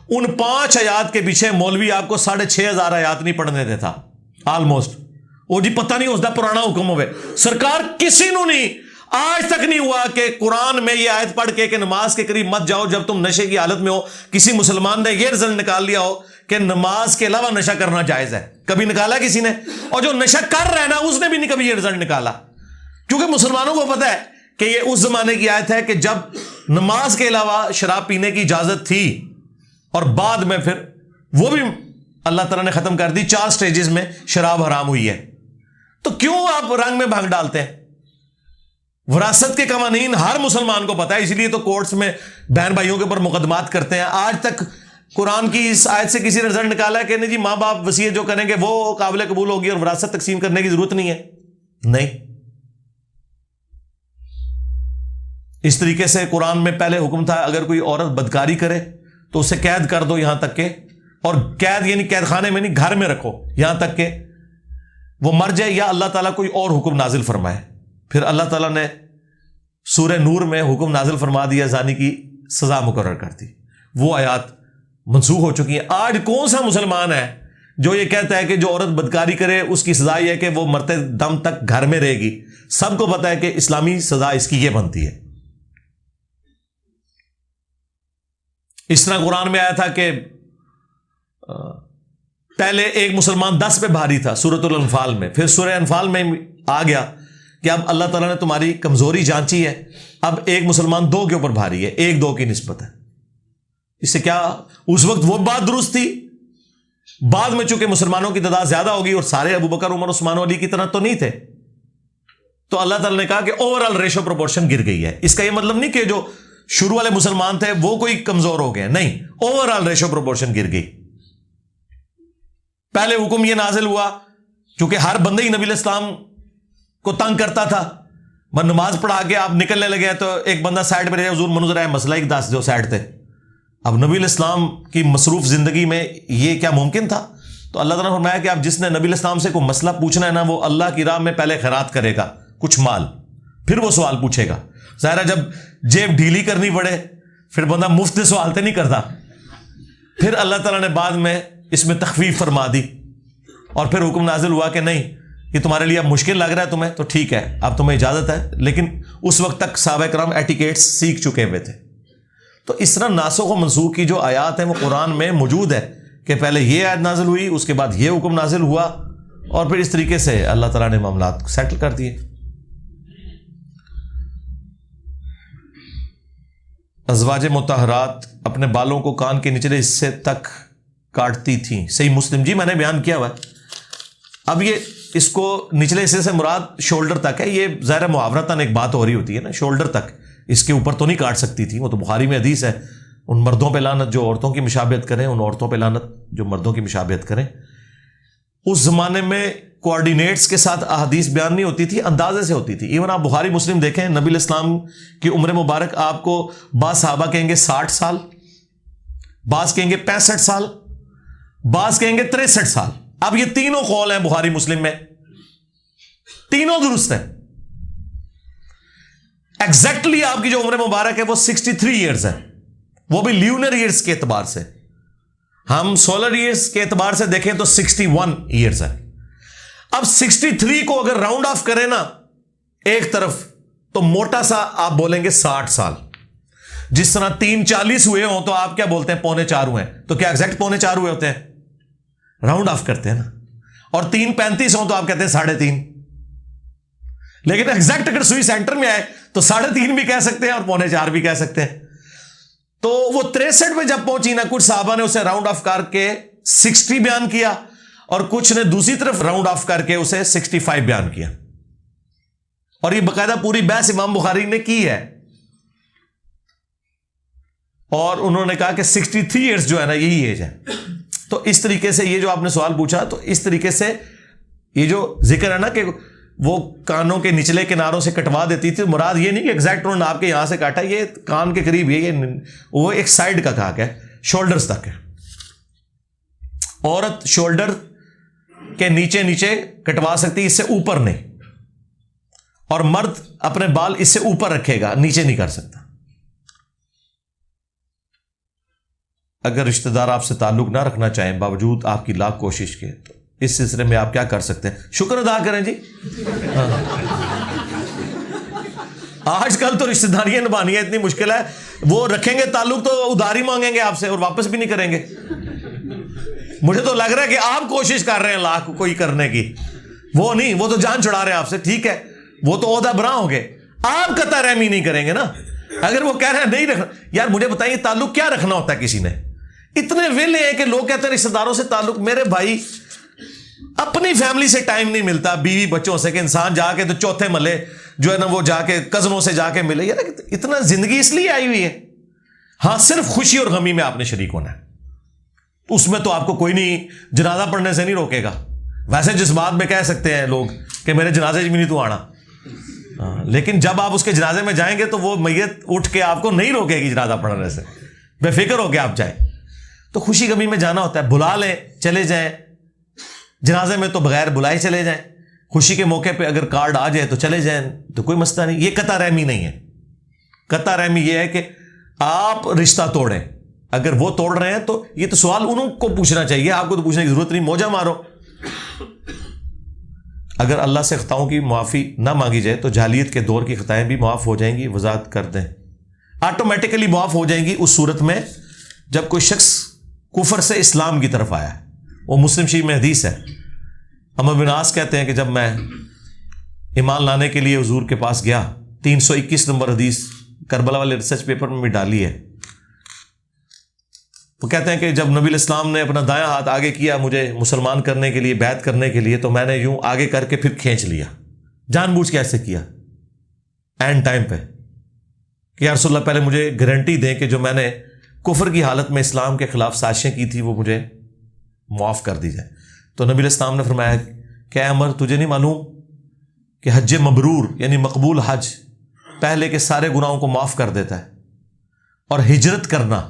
ان 5 آیات کے پیچھے مولوی آپ کو 6,500 آیات نہیں پڑھنے دیتا آلموسٹ. وہ جی پتہ نہیں اس دا پرانا حکم ہوئے. سرکار کسی نو نہیں آج تک نہیں ہوا کہ قرآن میں یہ آیت پڑھ کے کہ نماز کے قریب مت جاؤ جب تم نشے کی حالت میں ہو, کسی مسلمان نے یہ رزلٹ نکال لیا ہو کہ نماز کے علاوہ نشہ کرنا جائز ہے. کبھی نکالا کسی نے؟ اور جو نشہ کر رہا ہے نا اس نے بھی نہیں کبھی یہ رزلٹ نکالا, کیونکہ مسلمانوں کو پتہ ہے کہ یہ اس زمانے کی آیت ہے کہ جب نماز کے علاوہ شراب پینے کی اجازت تھی, اور بعد میں پھر وہ بھی اللہ تعالیٰ نے ختم کر دی. 4 سٹیجز میں شراب حرام ہوئی ہے. تو کیوں آپ رنگ میں بھنگ ڈالتے ہیں؟ وراثت کے قوانین ہر مسلمان کو پتا ہے, اسی لیے تو کورٹس میں بہن بھائیوں کے اوپر مقدمات کرتے ہیں. آج تک قرآن کی اس آیت سے کسی نے رزلٹ نکالا ہے کہ نہیں جی ماں باپ وصیت جو کریں گے وہ قابل قبول ہوگی اور وراثت تقسیم کرنے کی ضرورت نہیں ہے؟ نہیں. اس طریقے سے قرآن میں پہلے حکم تھا اگر کوئی عورت بدکاری کرے تو اسے قید کر دو, یہاں تک کہ, اور قید یعنی قید خانے میں نہیں, گھر میں رکھو یہاں تک کہ وہ مر جائے یا اللہ تعالیٰ کوئی اور حکم نازل فرمائے. پھر اللہ تعالیٰ نے سورہ نور میں حکم نازل فرما دیا, زانی کی سزا مقرر کر دی. وہ آیات منسوخ ہو چکی ہیں. آج کون سا مسلمان ہے جو یہ کہتا ہے کہ جو عورت بدکاری کرے اس کی سزا یہ ہے کہ وہ مرتے دم تک گھر میں رہے گی؟ سب کو پتا ہے کہ اسلامی سزا اس کی یہ بنتی ہے. اس طرح قرآن میں آیا تھا کہ پہلے ایک مسلمان 10 پہ بھاری تھا سورۃ الانفال میں, پھر سورہ انفال میں آ گیا کہ اب اللہ تعالیٰ نے تمہاری کمزوری جانچی ہے, اب ایک مسلمان 2 کے اوپر بھاری ہے, 1-2 کی نسبت ہے. اس سے کیا اس وقت وہ بات درست تھی؟ بعد میں چونکہ مسلمانوں کی تعداد زیادہ ہوگی اور سارے ابو بکر عمر عثمان و علی کی طرح تو نہیں تھے, تو اللہ تعالیٰ نے کہا کہ اوور آل ریشو پروپورشن گر گئی ہے. اس کا یہ مطلب نہیں کہ جو شروع والے مسلمان تھے وہ کوئی کمزور ہو گئے, نہیں, اوور آل ریشو پروپورشن گر گئی. پہلے حکم یہ نازل ہوا کیونکہ ہر بندہ ہی نبی علیہ السلام کو تنگ کرتا تھا. میں نماز پڑھا کے آپ نکلنے لگے تو ایک بندہ سائڈ پہ رہے, حضور منو ذرا مسئلہ ایک دس جو سائڈ تھے. اب نبی علیہ السلام کی مصروف زندگی میں یہ کیا ممکن تھا؟ تو اللہ تعالیٰ نے فرمایا کہ آپ جس نے نبی علیہ السلام سے کوئی مسئلہ پوچھنا ہے نا وہ اللہ کی راہ میں پہلے خیرات کرے گا کچھ مال, پھر وہ سوال پوچھے گا. ظاہر ہے جب جیب ڈھیلی کرنی پڑے پھر بندہ مفت سے سوال تو نہیں کرتا. پھر اللہ تعالیٰ نے بعد میں اس میں تخفیف فرما دی اور پھر حکم نازل ہوا کہ نہیں یہ تمہارے لیے اب مشکل لگ رہا ہے تمہیں, تو ٹھیک ہے اب تمہیں اجازت ہے. لیکن اس وقت تک صحابہ کرام ایٹیکیٹس سیکھ چکے ہوئے تھے. تو اس طرح ناسخ و منسوخ کی جو آیات ہیں وہ قرآن میں موجود ہے کہ پہلے یہ آیت نازل ہوئی, اس کے بعد یہ حکم نازل ہوا, اور پھر اس طریقے سے اللہ تعالیٰ نے معاملات کو سیٹل کر دیے. ازواج مطہرات اپنے بالوں کو کان کے نچلے حصے تک کاٹتی تھیں, صحیح مسلم. جی میں نے بیان کیا ہوا ہے. اب یہ اس کو نچلے حصے سے مراد شولڈر تک ہے. یہ ظاہر محاورتاً ایک بات ہو رہی ہوتی ہے نا, شولڈر تک, اس کے اوپر تو نہیں کاٹ سکتی تھی. وہ تو بخاری میں حدیث ہے, ان مردوں پہ لعنت جو عورتوں کی مشابہت کریں, ان عورتوں پہ لعنت جو مردوں کی مشابہت کریں. اس زمانے میں کوآرڈینیٹس کے ساتھ احادیث بیان نہیں ہوتی تھی, اندازے سے ہوتی تھی. ایون آپ بخاری مسلم دیکھیں, نبی علیہ السلام کی عمر مبارک آپ کو بعض صحابہ کہیں گے 60 سال, بعض کہیں گے 65 سال, بعض کہیں گے 63 سال. اب یہ تینوں قول ہیں بخاری مسلم میں, تینوں درست ہیں. ایگزیکٹلی آپ کی جو عمر مبارک ہے وہ 63 ایئرز ہے، وہ بھی لیونر ایئرز کے اعتبار سے. ہم سولر ایئرز کے اعتبار سے دیکھیں تو 61 ایئرز ہے. اب 63 کو اگر راؤنڈ آف کریں نا ایک طرف تو موٹا سا آپ بولیں گے 60 سال. جس طرح 3:40 ہوئے ہوں تو آپ کیا بولتے ہیں 3:45 ہوئے ہیں، تو کیا ایگزیکٹ 3:45 ہوئے ہوتے ہیں؟ راؤنڈ آف کرتے ہیں نا. اور 3:35 ہوں تو آپ کہتے ہیں 3:30. لیکن ایگزیکٹ اگر سوئی سینٹر میں آئے تو 3:30 بھی کہہ سکتے ہیں اور 3:45 بھی کہہ سکتے ہیں. تو وہ 63 پہ جب پہنچی نا، کچھ صحابہ نے اسے راؤنڈ آف کر کے 60 بیان کیا اور کچھ نے دوسری طرف راؤنڈ آف کر کے اسے 65 بیان کیا. اور یہ باقاعدہ پوری بحث امام بخاری نے کی ہے. اور انہوں نے کہا کہ 63 ایئرز جو ہے نا یہی ایج ہے. تو اس طریقے سے یہ جو آپ نے سوال پوچھا، تو اس طریقے سے یہ جو ذکر ہے نا کہ وہ کانوں کے نچلے کناروں سے کٹوا دیتی تھی، مراد یہ نہیں کہ ایگزیکٹ انہوں نے آپ کے یہاں سے کاٹا، یہ کان کے قریب یہ وہ ایک سائڈ کا کہا ہے، شولڈرز تک ہے. عورت شولڈر کے نیچے نیچے کٹوا سکتی، اس سے اوپر نہیں. اور مرد اپنے بال اس سے اوپر رکھے گا، نیچے نہیں کر سکتا. اگر رشتہ دار آپ سے تعلق نہ رکھنا چاہیں باوجود آپ کی لاکھ کوشش کے، تو اس سلسلے میں آپ کیا کر سکتے ہیں؟ شکر ادا کریں جی. آج کل تو رشتہ داریاں نبھانی ہے اتنی مشکل ہے، وہ رکھیں گے تعلق تو ادھاری مانگیں گے آپ سے اور واپس بھی نہیں کریں گے. مجھے تو لگ رہا ہے کہ آپ کوشش کر رہے ہیں لاکھ کوئی کرنے کی، وہ نہیں، وہ تو جان چھڑا رہے ہیں آپ سے. ٹھیک ہے، وہ تو عہدہ برا ہو گئے، آپ قطع رحمی نہیں کریں گے نا. اگر وہ کہہ رہے ہیں نہیں رکھنا، یار مجھے بتائیے تعلق کیا رکھنا ہوتا ہے کسی نے؟ اتنے ویلے ہیں کہ لوگ کہتے ہیں رشتہ داروں سے تعلق. میرے بھائی اپنی فیملی سے ٹائم نہیں ملتا، بیوی بچوں سے، کہ انسان جا کے تو چوتھے محلے جو ہے نا وہ جا کے کزنوں سے جا کے ملے. یار اتنا زندگی اس لیے آئی ہوئی ہے. ہاں صرف خوشی اور غمی میں آپ نے شریک ہونا ہے، اس میں تو آپ کو کوئی نہیں جنازہ پڑھنے سے نہیں روکے گا. ویسے جس بات میں کہہ سکتے ہیں لوگ کہ میرے جنازے میں نہیں تو آنا، لیکن جب آپ اس کے جنازے میں جائیں گے تو وہ میت اٹھ کے آپ کو نہیں روکے گی جنازہ پڑھنے سے، بے فکر ہو کے آپ جائیں. تو خوشی غمی میں جانا ہوتا ہے، بلا لیں چلے جائیں، جنازے میں تو بغیر بلائے چلے جائیں. خوشی کے موقع پہ اگر کارڈ آ جائے تو چلے جائیں، تو کوئی مسئلہ نہیں. یہ قطع رحمی نہیں ہے. قطع رحمی یہ ہے کہ آپ رشتہ توڑیں. اگر وہ توڑ رہے ہیں تو یہ تو سوال انہوں کو پوچھنا چاہیے، آپ کو تو پوچھنے کی ضرورت نہیں، موجہ مارو. اگر اللہ سے خطاؤں کی معافی نہ مانگی جائے تو جاہلیت کے دور کی خطائیں بھی معاف ہو جائیں گی. وضاحت کر دیں. آٹومیٹیکلی معاف ہو جائیں گی اس صورت میں جب کوئی شخص کفر سے اسلام کی طرف آیا. وہ مسلم شریف میں حدیث ہے. عمرو بن عاص کہتے ہیں کہ جب میں ایمان لانے کے لیے حضور کے پاس گیا، 321 نمبر حدیث کربلا والے ریسرچ پیپر میں بھی ڈالی ہے. وہ کہتے ہیں کہ جب نبی الاسلام نے اپنا دایاں ہاتھ آگے کیا مجھے مسلمان کرنے کے لیے، بیعت کرنے کے لیے، تو میں نے یوں آگے کر کے پھر کھینچ لیا. جان بوجھ کے ایسے کیا اینڈ ٹائم پہ کہ یا رسول اللہ پہلے مجھے گارنٹی دیں کہ جو میں نے کفر کی حالت میں اسلام کے خلاف سازشیں کی تھی وہ مجھے معاف کر دی جائے. تو نبی الاسلام نے فرمایا کہ اے عمر تجھے نہیں معلوم کہ حج مبرور یعنی مقبول حج پہلے کے سارے گناہوں کو معاف کر دیتا ہے، اور ہجرت کرنا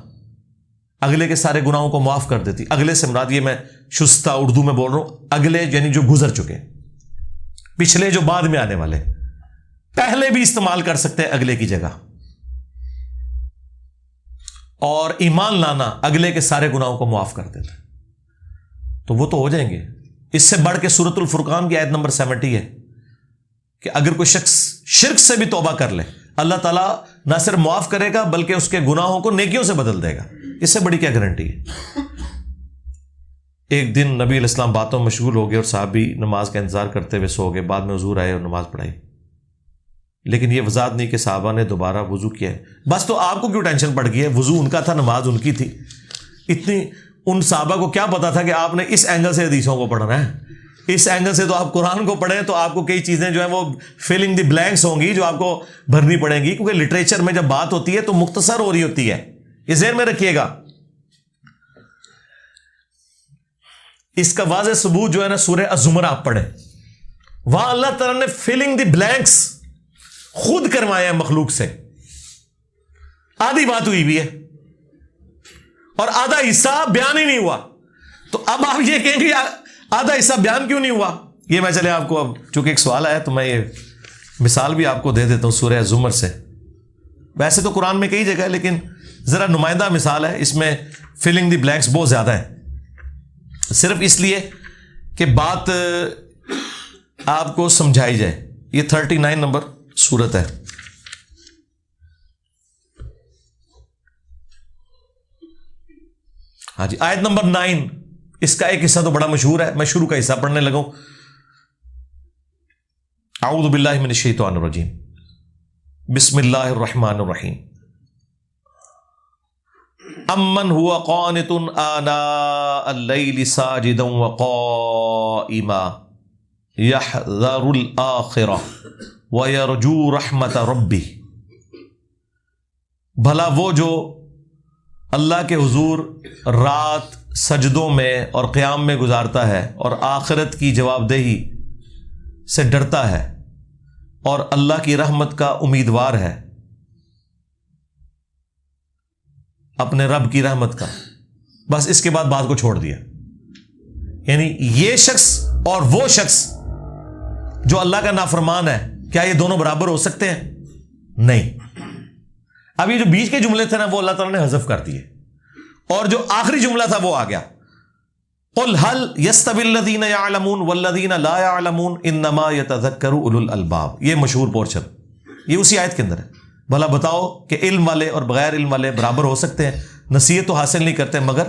اگلے کے سارے گناہوں کو معاف کر دیتی. اگلے سے مراد یہ میں شستہ اردو میں بول رہا ہوں، اگلے یعنی جو گزر چکے، پچھلے جو بعد میں آنے والے. پہلے بھی استعمال کر سکتے ہیں اگلے کی جگہ. اور ایمان لانا اگلے کے سارے گناہوں کو معاف کر دیتا ہے. تو وہ تو ہو جائیں گے. اس سے بڑھ کے سورۃ الفرقان کی آیت نمبر 70 ہے کہ اگر کوئی شخص شرک سے بھی توبہ کر لے اللہ تعالیٰ نہ صرف معاف کرے گا بلکہ اس کے گناہوں کو نیکیوں سے بدل دے گا. اس سے بڑی کیا گارنٹی ہے؟ ایک دن نبی علیہ السلام باتوں میں مشغول ہو گئے اور صحابی نماز کا انتظار کرتے ہوئے سو گئے. بعد میں حضور آئے اور نماز پڑھائی، لیکن یہ وضاحت نہیں کہ صحابہ نے دوبارہ وضو کیا ہے. بس تو آپ کو کیوں ٹینشن پڑ گئی ہے؟ وضو ان کا تھا، نماز ان کی تھی. اتنی ان صحابہ کو کیا پتا تھا کہ آپ نے اس اینگل سے حدیثوں کو پڑھنا ہے؟ اس اینگل سے تو آپ قرآن کو پڑھیں تو آپ کو کئی چیزیں جو ہیں وہ فلنگ دی بلینکس ہوں گی جو آپ کو بھرنی پڑیں گی، کیونکہ لٹریچر میں جب بات ہوتی ہے تو مختصر ہو رہی ہوتی ہے. یہ ذہن میں رکھیے گا. اس کا واضح ثبوت جو ہے نا سورہ الزمر آپ پڑھیں، وہاں اللہ تعالیٰ نے فلنگ دی بلینکس خود کروایا ہے مخلوق سے. آدھی بات ہوئی بھی ہے اور آدھا حصہ بیان ہی نہیں ہوا. تو اب آپ یہ کہیں گے آدھا حصہ بیان کیوں نہیں ہوا؟ یہ میں چلے آپ کو، اب چونکہ ایک سوال آیا تو میں یہ مثال بھی آپ کو دے دیتا ہوں سورہ زمر سے. ویسے تو قرآن میں کئی جگہ ہے لیکن ذرا نمائندہ مثال ہے, اس میں فلنگ دی بلینکس بہت زیادہ ہیں, صرف اس لیے کہ بات آپ کو سمجھائی جائے. یہ 39 نمبر سورت ہے. ہاں جی, آیت نمبر 9. اس کا ایک حصہ تو بڑا مشہور ہے, میں شروع کا حصہ پڑھنے لگا ہوں. اعوذ باللہ من الشیطان الرجیم, بسم اللہ الرحمن الرحیم. امن هو قانت آناء اللیل ساجدا وقائما یحذر الآخرہ ویرجو رحمت ربہ. بھلا وہ جو اللہ کے حضور رات سجدوں میں اور قیام میں گزارتا ہے اور آخرت کی جواب دہی سے ڈرتا ہے اور اللہ کی رحمت کا امیدوار ہے, اپنے رب کی رحمت کا. بس اس کے بعد بات کو چھوڑ دیا. یعنی یہ شخص اور وہ شخص جو اللہ کا نافرمان ہے, کیا یہ دونوں برابر ہو سکتے ہیں؟ نہیں. اب یہ جو بیچ کے جملے تھے نا وہ اللہ تعالیٰ نے حذف کر دیے, اور جو آخری جملہ تھا وہ آ گیا, قل هل يستوي الذين يعلمون والذين لا يعلمون انما يتذكر اولو الالباب. یہ مشہور پورشن یہ اسی آیت کے اندر ہے. بھلا بتاؤ کہ علم والے اور بغیر علم والے برابر ہو سکتے ہیں؟ نصیحت تو حاصل نہیں کرتے مگر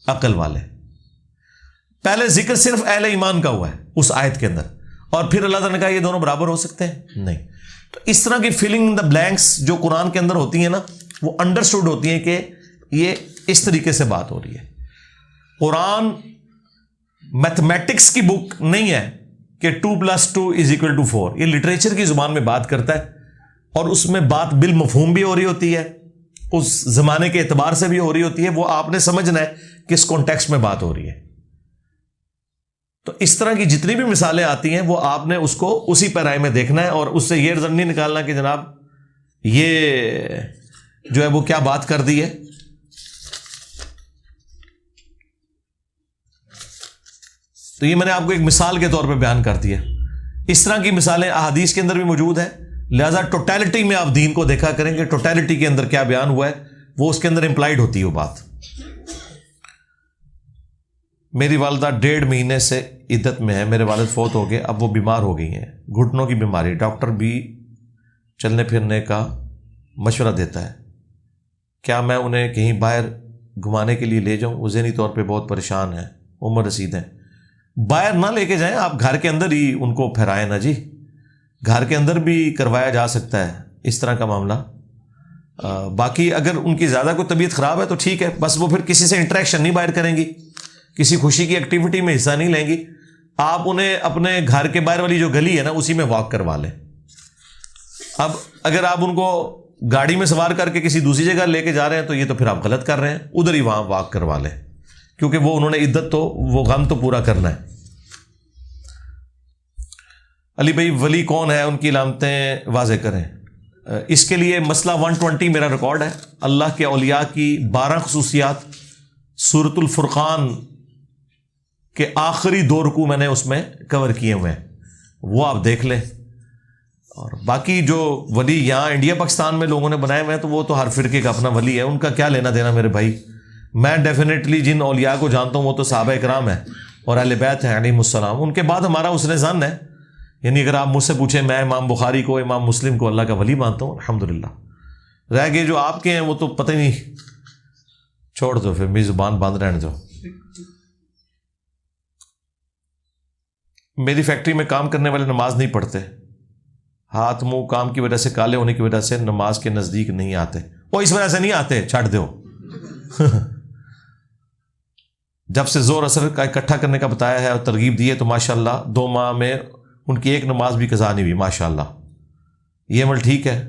عقل والے. پہلے ذکر صرف اہل ایمان کا ہوا ہے اس آیت کے اندر, اور پھر اللہ تعالیٰ نے کہا یہ دونوں برابر ہو سکتے ہیں؟ نہیں. تو اس طرح کی فلنگ ان دا بلینکس جو قرآن کے اندر ہوتی ہیں نا, وہ انڈرسٹوڈ ہوتی ہیں کہ یہ اس طریقے سے بات ہو رہی ہے. قرآن میتھمیٹکس کی بک نہیں ہے کہ 2+2=4. یہ لٹریچر کی زبان میں بات کرتا ہے, اور اس میں بات بالمفہوم بھی ہو رہی ہوتی ہے, اس زمانے کے اعتبار سے بھی ہو رہی ہوتی ہے. وہ آپ نے سمجھنا ہے کس کانٹیکسٹ میں بات ہو رہی ہے. تو اس طرح کی جتنی بھی مثالیں آتی ہیں وہ آپ نے اس کو اسی پیرائے میں دیکھنا ہے, اور اس سے یہ رزلٹ نہیں نکالنا کہ جناب یہ جو ہے وہ کیا بات کر دی ہے. تو یہ میں نے آپ کو ایک مثال کے طور پہ بیان کر دیا. اس طرح کی مثالیں احادیث کے اندر بھی موجود ہیں, لہذا ٹوٹیلٹی میں آپ دین کو دیکھا کریں کہ ٹوٹیلٹی کے اندر کیا بیان ہوا ہے, وہ اس کے اندر امپلائڈ ہوتی ہے وہ بات. میری والدہ 1.5 مہینے سے عدت میں ہے. میرے والد فوت ہو گئے, اب وہ بیمار ہو گئی ہیں, گھٹنوں کی بیماری. ڈاکٹر بھی چلنے پھرنے کا مشورہ دیتا ہے. کیا میں انہیں کہیں باہر گھمانے کے لیے لے جاؤں؟ وہ ذہنی طور پہ بہت پریشان ہیں, عمر رسید ہیں. باہر نہ لے کے جائیں, آپ گھر کے اندر ہی ان کو پھیرائیں نا جی. گھر کے اندر بھی کروایا جا سکتا ہے اس طرح کا معاملہ. باقی اگر ان کی زیادہ کوئی طبیعت خراب ہے تو ٹھیک ہے, بس وہ پھر کسی سے انٹریکشن نہیں باہر کریں گی, کسی خوشی کی ایکٹیویٹی میں حصہ نہیں لیں گی. آپ انہیں اپنے گھر کے باہر والی جو گلی ہے نا اسی میں واک کروا لیں. اب اگر آپ ان کو گاڑی میں سوار کر کے کسی دوسری جگہ لے کے جا رہے ہیں تو یہ تو پھر آپ غلط کر رہے ہیں, ادھر ہی وہاں واک کروا لیں, کیونکہ وہ انہوں نے عدت تو وہ غم تو پورا کرنا ہے. علی بھائی ولی کون ہے, ان کی علامتیں واضح کریں. اس کے لیے مسئلہ 120 میرا ریکارڈ ہے. اللہ کے اولیاء کی 12 خصوصیات سورۃ الفرقان کے آخری 2 رکوع میں نے اس میں کور کیے ہوئے ہیں, وہ آپ دیکھ لیں. اور باقی جو ولی یہاں انڈیا پاکستان میں لوگوں نے بنائے ہوئے ہیں تو وہ تو ہر فرقے کا اپنا ولی ہے, ان کا کیا لینا دینا میرے بھائی. میں ڈیفینیٹلی جن اولیاء کو جانتا ہوں وہ تو صحابہ کرام ہیں اور اہل بیت ہیں علیہم السلام. ان کے بعد ہمارا حسن ظن ہے. یعنی اگر آپ مجھ سے پوچھیں, میں امام بخاری کو, امام مسلم کو اللہ کا ولی مانتا ہوں الحمدللہ. رہ گئے جو آپ کے ہیں وہ تو پتہ ہی نہیں, چھوڑ دو پھر, میری زبان باندھ رہنے دو. میری فیکٹری میں کام کرنے والے نماز نہیں پڑھتے, ہاتھ منہ کام کی وجہ سے کالے ہونے کی وجہ سے نماز کے نزدیک نہیں آتے. وہ اس وجہ سے نہیں آتے, چھੱਡ دو. جب سے زور اثر کا اکٹھا کرنے کا بتایا ہے اور ترغیب دی ہے تو ماشاءاللہ 2 ماہ میں ان کی ایک نماز بھی قضا نہیں ہوئی ماشاءاللہ. یہ عمل ٹھیک ہے.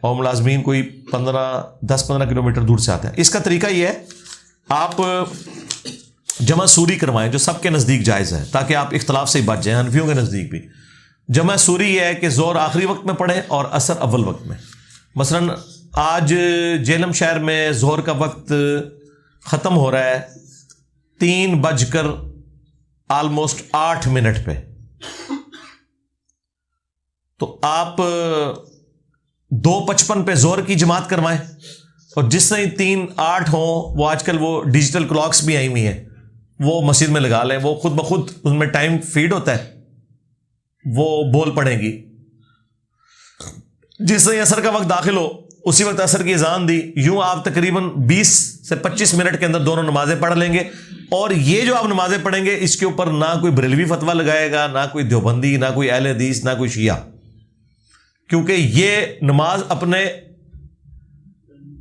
اور ملازمین کوئی 10-15 کلومیٹر دور سے آتے ہیں. اس کا طریقہ یہ ہے, آپ جمع سوری کروائیں جو سب کے نزدیک جائز ہے, تاکہ آپ اختلاف سے ہی بچ جائیں. حنفیوں کے نزدیک بھی جمع سوری یہ ہے کہ زور آخری وقت میں پڑھیں اور عصر اول وقت میں. مثلا آج جیلم شہر میں زہر کا وقت ختم ہو رہا ہے 3:08 پہ, تو آپ 2:55 پہ زور کی جماعت کروائیں، اور جس طرح 3:08 ہوں، وہ آج کل وہ ڈیجیٹل کلاکس بھی آئی ہوئی ہیں، وہ مسجد میں لگا لیں، وہ خود بخود ان میں ٹائم فیڈ ہوتا ہے، وہ بول پڑیں گی۔ جس طرح عصر کا وقت داخل ہو اسی وقت عصر کی اذان دی، یوں آپ تقریباً 20 سے 25 منٹ کے اندر دونوں نمازیں پڑھ لیں گے۔ اور یہ جو آپ نمازیں پڑھیں گے اس کے اوپر نہ کوئی بریلوی فتویٰ لگائے گا، نہ کوئی دیوبندی، نہ کوئی اہل حدیث، نہ کوئی شیعہ، کیونکہ یہ نماز اپنے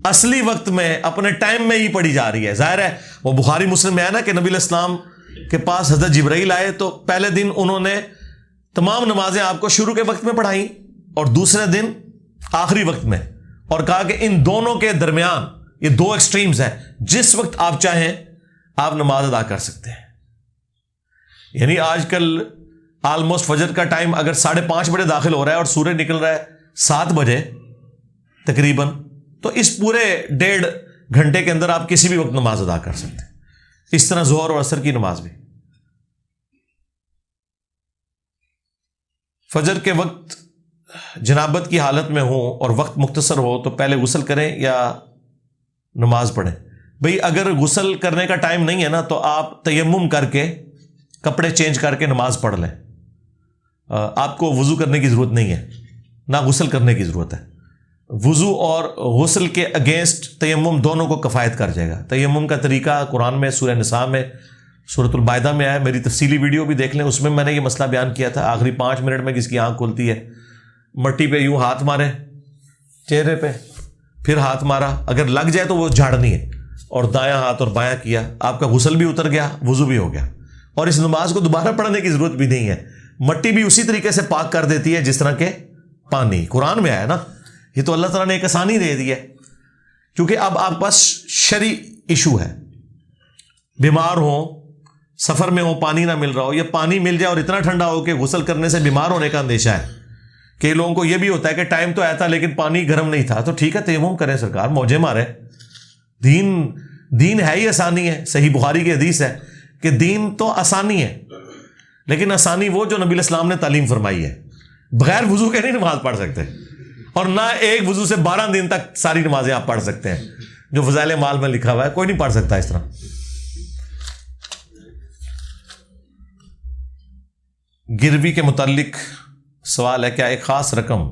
اصلی وقت میں اپنے ٹائم میں ہی پڑھی جا رہی ہے۔ ظاہر ہے وہ بخاری مسلم میں ہے نا کہ نبی علیہ السلام کے پاس حضرت جبرائیل آئے تو پہلے دن انہوں نے تمام نمازیں آپ کو شروع کے وقت میں پڑھائیں اور دوسرے دن آخری وقت میں، اور کہا کہ ان دونوں کے درمیان یہ 2 ایکسٹریمز ہیں، جس وقت آپ چاہیں آپ نماز ادا کر سکتے ہیں۔ یعنی آج کل آلموسٹ فجر کا ٹائم اگر 5:30 بجے داخل ہو رہا ہے اور سورج نکل رہا ہے 7 بجے تقریباً، تو اس پورے 1.5 گھنٹے کے اندر آپ کسی بھی وقت نماز ادا کر سکتے ہیں۔ اس طرح ظہر اور عصر کی نماز بھی۔ فجر کے وقت جنابت کی حالت میں ہوں اور وقت مختصر ہو تو پہلے غسل کریں یا نماز پڑھیں؟ بھئی اگر غسل کرنے کا ٹائم نہیں ہے نا تو آپ تیمم کر کے کپڑے چینج کر کے نماز پڑھ لیں، آپ کو وضو کرنے کی ضرورت نہیں ہے، نہ غسل کرنے کی ضرورت ہے۔ وضو اور غسل کے اگینسٹ تیمم دونوں کو کفایت کر جائے گا۔ تیمم کا طریقہ قرآن میں سورہ نساء میں سورۃ البائدہ میں آیا، میری تفصیلی ویڈیو بھی دیکھ لیں، اس میں میں نے یہ مسئلہ بیان کیا تھا۔ آخری 5 منٹ میں کس کی آنکھ کھلتی ہے، مٹی پہ یوں ہاتھ مارے چہرے پہ، پھر ہاتھ مارا، اگر لگ جائے تو وہ جھاڑنی ہے، اور دایاں ہاتھ اور بایاں کیا، آپ کا غسل بھی اتر گیا، وضو بھی ہو گیا، اور اس نماز کو دوبارہ پڑھنے کی ضرورت بھی نہیں ہے۔ مٹی بھی اسی طریقے سے پاک کر دیتی ہے جس طرح کہ پانی، قرآن میں آیا نا، یہ تو اللہ تعالیٰ نے ایک آسانی دے دی ہے، کیونکہ اب آپ پاس شرعی ایشو ہے، بیمار ہوں، سفر میں ہو، پانی نہ مل رہا ہو، یا پانی مل جائے اور اتنا ٹھنڈا ہو کہ غسل کرنے سے بیمار ہونے کا اندیشہ ہے۔ کئی لوگوں کو یہ بھی ہوتا ہے کہ ٹائم تو آیا تھا لیکن پانی گرم نہیں تھا، تو ٹھیک ہے تیمم کریں، سرکار موجے مارے، دین ہے ہی آسانی ہے۔ صحیح بخاری کی حدیث ہے کہ دین تو آسانی ہے، لیکن آسانی وہ جو نبی علیہ السلام نے تعلیم فرمائی ہے۔ بغیر وضو کے نہیں نماز پڑھ سکتے، اور نہ ایک وضو سے 12 دن تک ساری نمازیں آپ پڑھ سکتے ہیں، جو فضائل مال میں لکھا ہوا ہے، کوئی نہیں پڑھ سکتا اس طرح۔ گروی کے متعلق سوال ہے، کیا ایک خاص رقم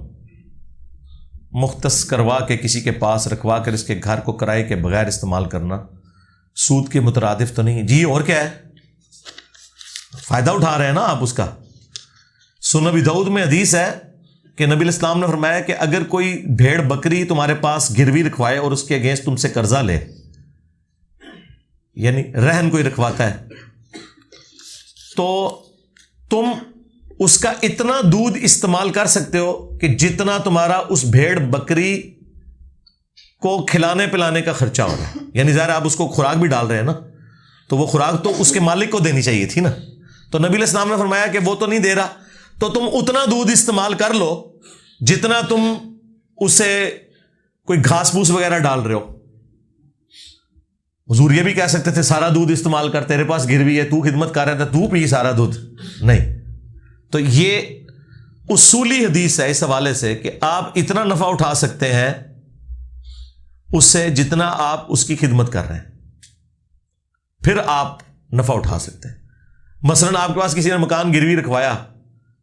مختص کروا کے کسی کے پاس رکھوا کر اس کے گھر کو کرائے کے بغیر استعمال کرنا سود کے مترادف تو نہیں؟ جی، اور کیا ہے، فائدہ اٹھا رہے ہیں نا آپ اس کا۔ سنن ابی داؤد میں حدیث ہے کہ نبی علیہ السلام نے فرمایا کہ اگر کوئی بھیڑ بکری تمہارے پاس گروی رکھوائے اور اس کے اگینسٹ تم سے قرضہ لے، یعنی رہن کوئی رکھواتا ہے، تو تم اس کا اتنا دودھ استعمال کر سکتے ہو کہ جتنا تمہارا اس بھیڑ بکری کو کھلانے پلانے کا خرچہ ہو رہا ہے، یعنی ظاہر آپ اس کو خوراک بھی ڈال رہے ہیں نا، تو وہ خوراک تو اس کے مالک کو دینی چاہیے تھی نا۔ تو نبی علیہ السلام نے فرمایا کہ وہ تو نہیں دے رہا، تو تم اتنا دودھ استعمال کر لو جتنا تم اسے کوئی گھاس پھوس وغیرہ ڈال رہے ہو۔ حضور یہ بھی کہہ سکتے تھے سارا دودھ استعمال کر، تیرے پاس گروی ہے، تو خدمت کر رہا تھا، تو پی سارا دودھ، نہیں۔ تو یہ اصولی حدیث ہے اس حوالے سے کہ آپ اتنا نفع اٹھا سکتے ہیں اس سے جتنا آپ اس کی خدمت کر رہے ہیں، پھر آپ نفع اٹھا سکتے ہیں۔ مثلا آپ کے پاس کسی نے مکان گروی رکھوایا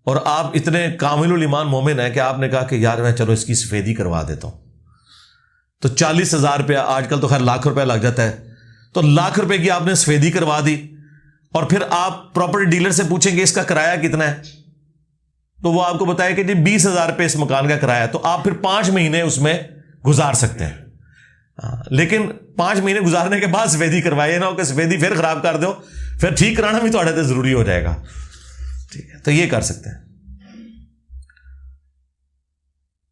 اور آپ اتنے کامل الایمان مومن ہیں کہ آپ نے کہا کہ یار میں چلو اس کی سفیدی کروا دیتا ہوں، تو 40,000 روپیہ، آج کل تو خیر لاکھ روپیہ لگ جاتا ہے، تو لاکھ روپے کی آپ نے سفیدی کروا دی، اور پھر آپ پراپرٹی ڈیلر سے پوچھیں گے اس کا کرایہ کتنا ہے، تو وہ آپ کو بتائے کہ جی 20,000 روپے اس مکان کا کرایہ، تو آپ پھر 5 مہینے اس میں گزار سکتے ہیں۔ لیکن 5 مہینے گزارنے کے بعد سفیدی کروائے نہ ہو کہ سفیدی پھر خراب کر دو، پھر ٹھیک کرانا بھی تھوڑے تے ضروری ہو جائے گا، ٹھیک ہے، تو یہ کر سکتے ہیں۔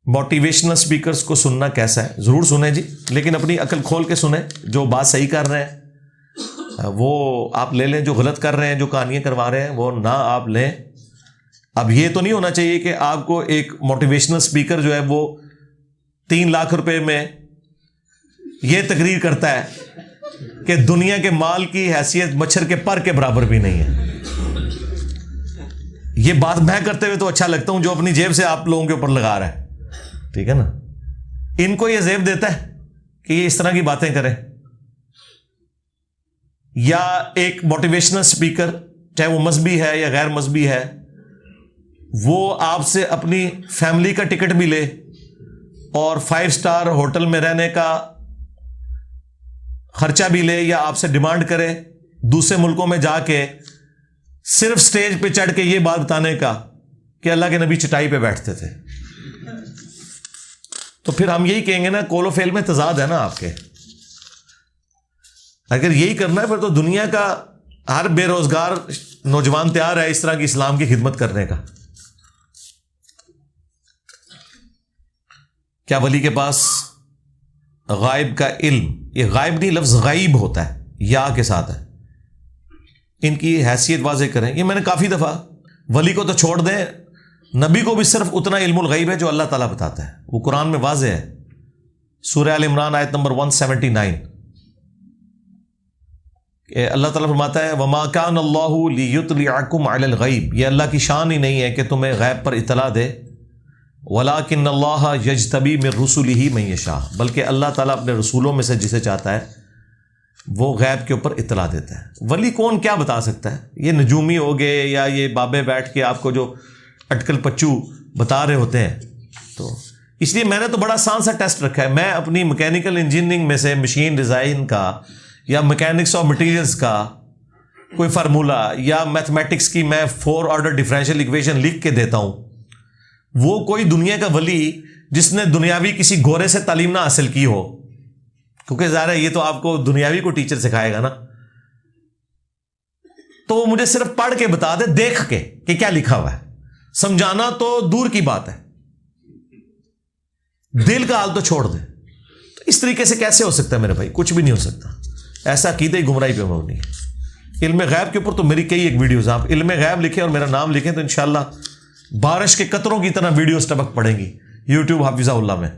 موٹیویشنل سپیکرز کو سننا کیسا ہے؟ ضرور سنیں جی، لیکن اپنی عقل کھول کے سنیں، جو بات صحیح کر رہے ہیں وہ آپ لے لیں، جو غلط کر رہے ہیں، جو کہانیاں کروا رہے ہیں وہ نہ آپ لیں۔ اب یہ تو نہیں ہونا چاہیے کہ آپ کو ایک موٹیویشنل سپیکر جو ہے وہ 3 لاکھ روپے میں یہ تقریر کرتا ہے کہ دنیا کے مال کی حیثیت مچھر کے پر کے برابر بھی نہیں ہے، یہ بات میں کرتے ہوئے تو اچھا لگتا ہوں جو اپنی جیب سے آپ لوگوں کے اوپر لگا رہا ہے، ٹھیک ہے نا. ان کو یہ زیب دیتا ہے کہ یہ اس طرح کی باتیں کریں. یا ایک موٹیویشنل سپیکر، چاہے وہ مذہبی ہے یا غیر مذہبی ہے، وہ آپ سے اپنی فیملی کا ٹکٹ بھی لے اور 5 اسٹار ہوٹل میں رہنے کا خرچہ بھی لے، یا آپ سے ڈیمانڈ کرے دوسرے ملکوں میں جا کے صرف سٹیج پہ چڑھ کے یہ بات بتانے کا کہ اللہ کے نبی چٹائی پہ بیٹھتے تھے. تو پھر ہم یہی کہیں گے نا، قول و فعل میں تضاد ہے نا آپ کے. اگر یہی کرنا ہے پھر تو دنیا کا ہر بے روزگار نوجوان تیار ہے اس طرح کی اسلام کی خدمت کرنے کا. کیا ولی کے پاس غائب کا علم، یہ غائب نہیں، لفظ غائب ہوتا ہے، یا کے ساتھ ہے، ان کی حیثیت واضح کریں. یہ میں نے کافی دفعہ، ولی کو تو چھوڑ دیں، نبی کو بھی صرف اتنا علم الغیب ہے جو اللہ تعالیٰ بتاتا ہے. وہ قرآن میں واضح ہے، سورہ آل عمران آیت نمبر 179 کہ اللہ تعالیٰ فرماتا ہے وَمَا كَانَ اللَّهُ لِيُطْلِعَكُمْ عَلَى الْغَيْبِ، یہ اللہ کی شان ہی نہیں ہے کہ تمہیں غیب پر اطلاع دے. وَلَٰكِنَّ اللَّهَ يَجْتَبِي مِن رُّسُلِهِ مَن يَشَاءُ، بلکہ اللہ تعالیٰ اپنے رسولوں میں سے جسے چاہتا ہے وہ غیب کے اوپر اطلاع دیتا ہے. ولی کون کیا بتا سکتا ہے؟ یہ نجومی ہو گئے یا یہ بابے بیٹھ کے آپ کو جو اٹکل پچو بتا رہے ہوتے ہیں. تو اس لیے میں نے تو بڑا آسان سا ٹیسٹ رکھا ہے. میں اپنی میکینیکل انجینئرنگ میں سے مشین ڈیزائن کا یا میکینکس آف مٹیریلز کا کوئی فارمولا یا میتھمیٹکس کی میں 4 آرڈر ڈفرینشیل ایکویشن لکھ کے دیتا ہوں. وہ کوئی دنیا کا ولی جس نے دنیاوی کسی گورے سے تعلیم نہ حاصل کی ہو، کیونکہ ظاہر ہے یہ تو آپ کو دنیاوی کو ٹیچر سکھائے گا نا، تو وہ مجھے صرف پڑھ کے بتا دے، دیکھ کے کہ کیا لکھا ہوا ہے. سمجھانا تو دور کی بات ہے، دل کا حال تو چھوڑ دے. تو اس طریقے سے کیسے ہو سکتا ہے میرے بھائی؟ کچھ بھی نہیں ہو سکتا. ایسا عقیدہ ہی گمراہی پہ مبنی ہے. علم غیب کے اوپر تو میری کئی ایک ویڈیوز، آپ علم غیب لکھیں اور میرا نام لکھیں تو انشاءاللہ بارش کے قطروں کی طرح ویڈیوز ٹپک پڑیں گی یوٹیوب حافظہ اللہ میں.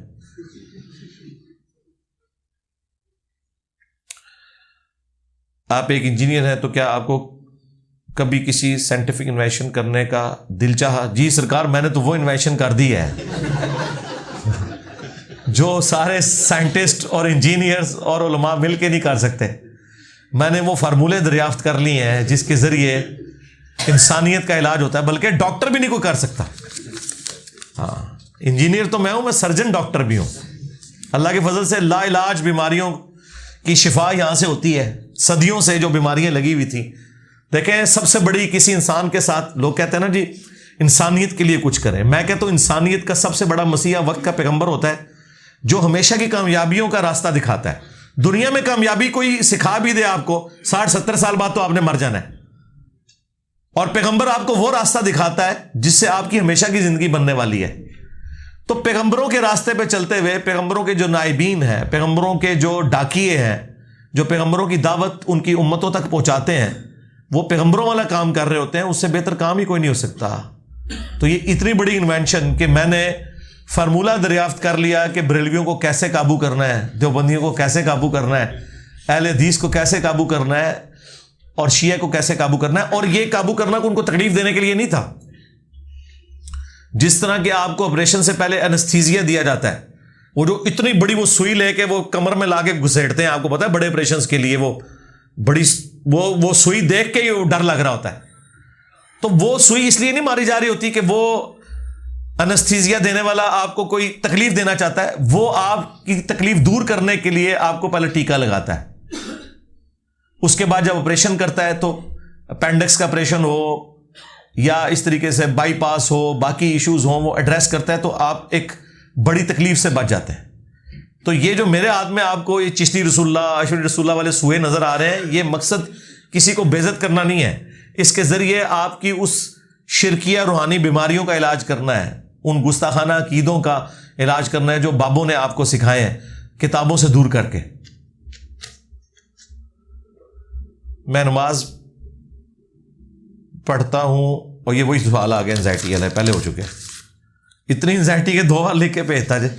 آپ ایک انجینئر ہیں تو کیا آپ کو کبھی کسی سائنٹیفک انویشن کرنے کا دل چاہا؟ جی سرکار، میں نے تو وہ انویشن کر دی ہے جو سارے سائنٹسٹ اور انجینئرز اور علماء مل کے نہیں کر سکتے. میں نے وہ فارمولے دریافت کر لی ہیں جس کے ذریعے انسانیت کا علاج ہوتا ہے، بلکہ ڈاکٹر بھی نہیں کوئی کر سکتا. ہاں، انجینئر تو میں ہوں، میں سرجن ڈاکٹر بھی ہوں. اللہ کے فضل سے لا علاج بیماریوں کی شفا یہاں سے ہوتی ہے. صدیوں سے جو بیماریاں لگی ہوئی تھیں، دیکھیں سب سے بڑی کسی انسان کے ساتھ، لوگ کہتے ہیں نا جی انسانیت کے لیے کچھ کریں. میں کہتا ہوں انسانیت کا سب سے بڑا مسیحا وقت کا پیغمبر ہوتا ہے جو ہمیشہ کی کامیابیوں کا راستہ دکھاتا ہے. دنیا میں کامیابی کوئی سکھا بھی دے آپ کو، 60-70 سال بعد تو آپ نے مر جانا ہے. اور پیغمبر آپ کو وہ راستہ دکھاتا ہے جس سے آپ کی ہمیشہ کی زندگی بننے والی ہے. تو پیغمبروں کے راستے پہ چلتے ہوئے، پیغمبروں کے جو نائبین ہیں، پیغمبروں کے جو ڈاکیے ہیں، جو پیغمبروں کی دعوت ان کی امتوں تک پہنچاتے ہیں، وہ پیغمبروں والا کام کر رہے ہوتے ہیں. اس سے بہتر کام ہی کوئی نہیں ہو سکتا. تو یہ اتنی بڑی انوینشن کہ میں نے فارمولہ دریافت کر لیا کہ بریلویوں کو کیسے قابو کرنا ہے، دیوبندیوں کو کیسے قابو کرنا ہے، اہل حدیث کو کیسے قابو کرنا ہے، اور شیعہ کو کیسے قابو کرنا ہے. اور یہ قابو کرنا کو ان کو تکلیف دینے کے لیے نہیں تھا. جس طرح کہ آپ کو آپریشن سے پہلے انستھیزیا دیا جاتا ہے، وہ جو اتنی بڑی وہ سوئی لے کے وہ کمر میں لا کے گھسیٹتے ہیں، آپ کو پتا ہے بڑے آپریشنز کے لیے وہ بڑی وہ سوئی دیکھ کے ہی وہ ڈر لگ رہا ہوتا ہے. تو وہ سوئی اس لیے نہیں ماری جا رہی ہوتی کہ وہ انستھیزیا دینے والا آپ کو کوئی تکلیف دینا چاہتا ہے، وہ آپ کی تکلیف دور کرنے کے لیے آپ کو پہلے ٹیکا لگاتا ہے. اس کے بعد جب آپریشن کرتا ہے تو اپینڈکس کا آپریشن ہو یا اس طریقے سے بائی پاس ہو، باقی ایشوز ہوں، وہ ایڈریس کرتا ہے تو آپ ایک بڑی تکلیف سے بچ جاتے ہیں. تو یہ جو میرے ہاتھ میں آپ کو یہ چشتی رسول اللہ، اشرف رسول اللہ والے سوئے نظر آ رہے ہیں، یہ مقصد کسی کو بے عزت کرنا نہیں ہے. اس کے ذریعے آپ کی اس شرکیہ روحانی بیماریوں کا علاج کرنا ہے، ان گستاخانہ عقیدوں کا علاج کرنا ہے جو بابوں نے آپ کو سکھائے ہیں کتابوں سے دور کر کے. میں نماز پڑھتا ہوں اور یہ وہی سوال آ گیا انزائٹی والا، پہلے ہو چکے. اتنی انزائٹی کے 2 بار لکھ کے بھیجتا جائے.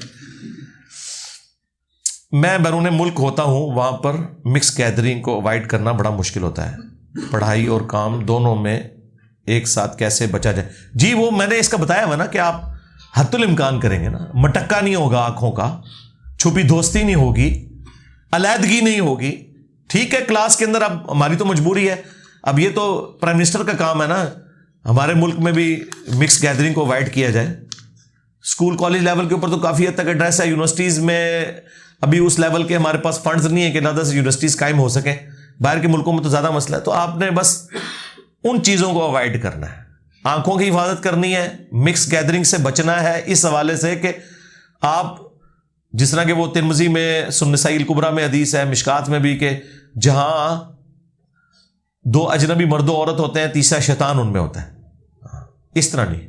میں بیرون ملک ہوتا ہوں، وہاں پر مکس گیدرنگ کو اوائڈ کرنا بڑا مشکل ہوتا ہے. پڑھائی اور کام دونوں میں ایک ساتھ کیسے بچا جائے؟ جی وہ میں نے اس کا بتایا ہوا نا کہ آپ حت الامکان کریں گے نا، مٹکا نہیں ہوگا آنکھوں کا، چھپی دوستی نہیں ہوگی، علیحدگی نہیں ہوگی. ٹھیک ہے کلاس کے اندر اب ہماری تو مجبوری ہے، اب یہ تو پرائم منسٹر کا کام ہے نا ہمارے ملک میں بھی مکس گیدرنگ کو اوائڈ کیا جائے. اسکول کالج لیول کے اوپر تو کافی حد تک ایڈریس ہے، یونیورسٹیز میں ابھی اس لیول کے ہمارے پاس فنڈز نہیں ہیں کہ زیادہ سے یونیورسٹیز قائم ہو سکیں، باہر کے ملکوں میں تو زیادہ مسئلہ ہے. تو آپ نے بس ان چیزوں کو اوائڈ کرنا ہے، آنکھوں کی حفاظت کرنی ہے، مکس گیدرنگ سے بچنا ہے اس حوالے سے کہ آپ جس طرح کہ وہ ترمذی میں سنن نسائی الکبریٰ میں حدیث ہے، مشکات میں بھی، کہ جہاں 2 اجنبی مرد و عورت ہوتے ہیں تیسرا شیطان ان میں ہوتا ہے. اس طرح نہیں.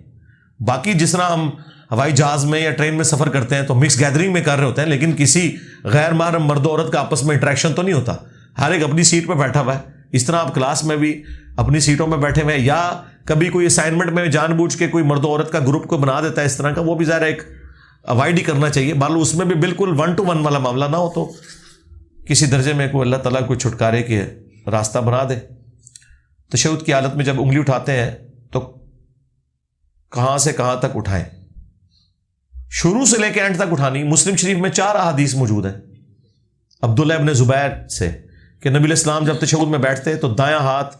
باقی جس طرح ہم ہوائی جہاز میں یا ٹرین میں سفر کرتے ہیں تو مکس گیدرنگ میں کر رہے ہوتے ہیں، لیکن کسی غیر محرم مرد و عورت کا آپس میں انٹریکشن تو نہیں ہوتا، ہر ایک اپنی سیٹ پہ بیٹھا ہوا ہے. اس طرح آپ کلاس میں بھی اپنی سیٹوں میں بیٹھے ہوئے ہیں، یا کبھی کوئی اسائنمنٹ میں جان بوجھ کے کوئی مرد و عورت کا گروپ کو بنا دیتا ہے اس طرح کا، وہ بھی ظاہر ایک اوائڈ ہی کرنا چاہیے. معلوم اس میں بھی بالکل 1 to 1 والا معاملہ نہ ہو تو کسی درجے میں کوئی اللہ تعالیٰ کوئی چھٹکارے کے راستہ بنا دے. تشہد کی حالت میں جب انگلی اٹھاتے ہیں تو کہاں سے کہاں تک اٹھائیں؟ شروع سے لے کے اینڈ تک اٹھانی. مسلم شریف میں 4 احادیث موجود ہیں عبداللہ ابن زبیر سے کہ نبی علیہ السلام جب تشہد میں بیٹھتے تو دایاں ہاتھ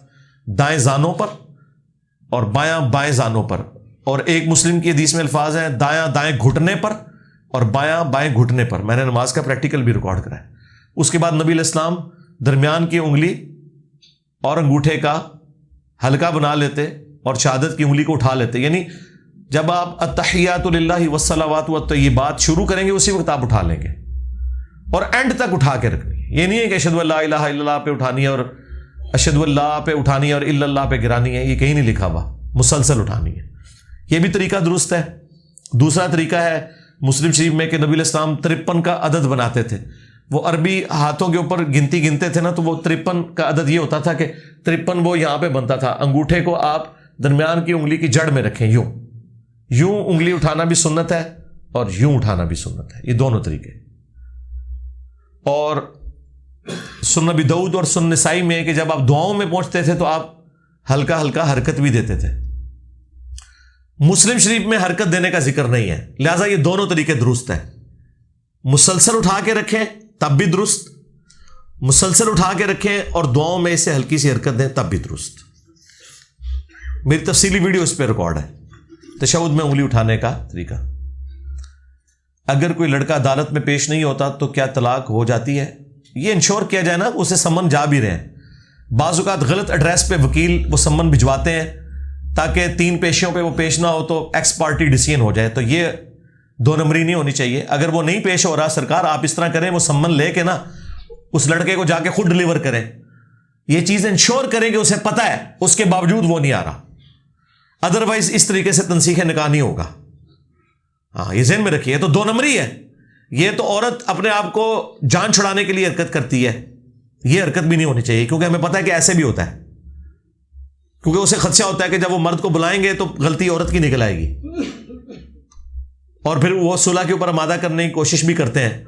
دائیں زانوں پر اور بایاں بائیں زانوں پر، اور ایک مسلم کی حدیث میں الفاظ ہیں دایاں دائیں گھٹنے پر اور بایاں بائیں گھٹنے پر. میں نے نماز کا پریکٹیکل بھی ریکارڈ کرا ہے. اس کے بعد نبی علیہ السلام درمیان کی انگلی اور انگوٹھے کا حلقہ بنا لیتے اور شہادت کی انگلی کو اٹھا لیتے. یعنی جب آپ التحیات للہ والصلوات والطیبات شروع کریں گے اسی وقت آپ اٹھا لیں گے اور اینڈ تک اٹھا کے رکھنی. یہ نہیں ہے کہ اشہد ان لا الہ الا اللہ پہ اٹھانی ہے اور اشہد اللہ پہ اٹھانی ہے اور الا اللہ پہ گرانی ہے، یہ کہیں نہیں لکھا ہوا، مسلسل اٹھانی ہے. یہ بھی طریقہ درست ہے. دوسرا طریقہ ہے مسلم شریف میں کہ نبی علیہ السلام 53 کا عدد بناتے تھے. وہ عربی ہاتھوں کے اوپر گنتی گنتے تھے نا، تو وہ 53 کا عدد یہ ہوتا تھا کہ 53 وہ یہاں پہ بنتا تھا. انگوٹھے کو آپ درمیان کی انگلی کی جڑ میں رکھیں، یوں انگلی اٹھانا بھی سنت ہے اور یوں اٹھانا بھی سنت ہے. یہ دونوں طریقے. اور سنن ابی داؤد اور سنن نسائی میں کہ جب آپ دعاؤں میں پہنچتے تھے تو آپ ہلکا ہلکا حرکت بھی دیتے تھے. مسلم شریف میں حرکت دینے کا ذکر نہیں ہے، لہٰذا یہ دونوں طریقے درست ہیں. مسلسل اٹھا کے رکھیں تب بھی درست، مسلسل اٹھا کے رکھیں اور دعاؤں میں اسے ہلکی سی حرکت دیں تب بھی درست. میری تفصیلی ویڈیو اس پہ ریکارڈ ہے تشہد میں انگلی اٹھانے کا طریقہ. اگر کوئی لڑکا عدالت میں پیش نہیں ہوتا تو کیا طلاق ہو جاتی ہے؟ یہ انشور کیا جائے نا اسے سمن جا بھی رہے ہیں. بعض اوقات غلط ایڈریس پہ وکیل وہ سمن بھجواتے ہیں تاکہ 3 پیشیوں پہ وہ پیش نہ ہو تو ایکس پارٹی ڈیسیژن ہو جائے. تو یہ 2 نمبری نہیں ہونی چاہیے. اگر وہ نہیں پیش ہو رہا سرکار آپ اس طرح کریں، وہ سمن لے کے نا اس لڑکے کو جا کے خود ڈلیور کریں. یہ چیز انشور کریں کہ اسے پتہ ہے، اس کے باوجود وہ نہیں آ رہا. ادروائز اس طریقے سے تنسیخ نکاح نہیں ہوگا. ہاں یہ ذہن میں رکھیے، یہ تو 2 نمبری ہے. یہ تو عورت اپنے آپ کو جان چھڑانے کے لیے حرکت کرتی ہے، یہ حرکت بھی نہیں ہونی چاہیے کیونکہ ہمیں پتہ ہے کہ ایسے بھی ہوتا ہے. کیونکہ اسے خدشہ ہوتا ہے کہ جب وہ مرد کو بلائیں گے تو غلطی عورت کی نکل آئے گی، اور پھر وہ صلح کے اوپر آمادہ کرنے کی کوشش بھی کرتے ہیں.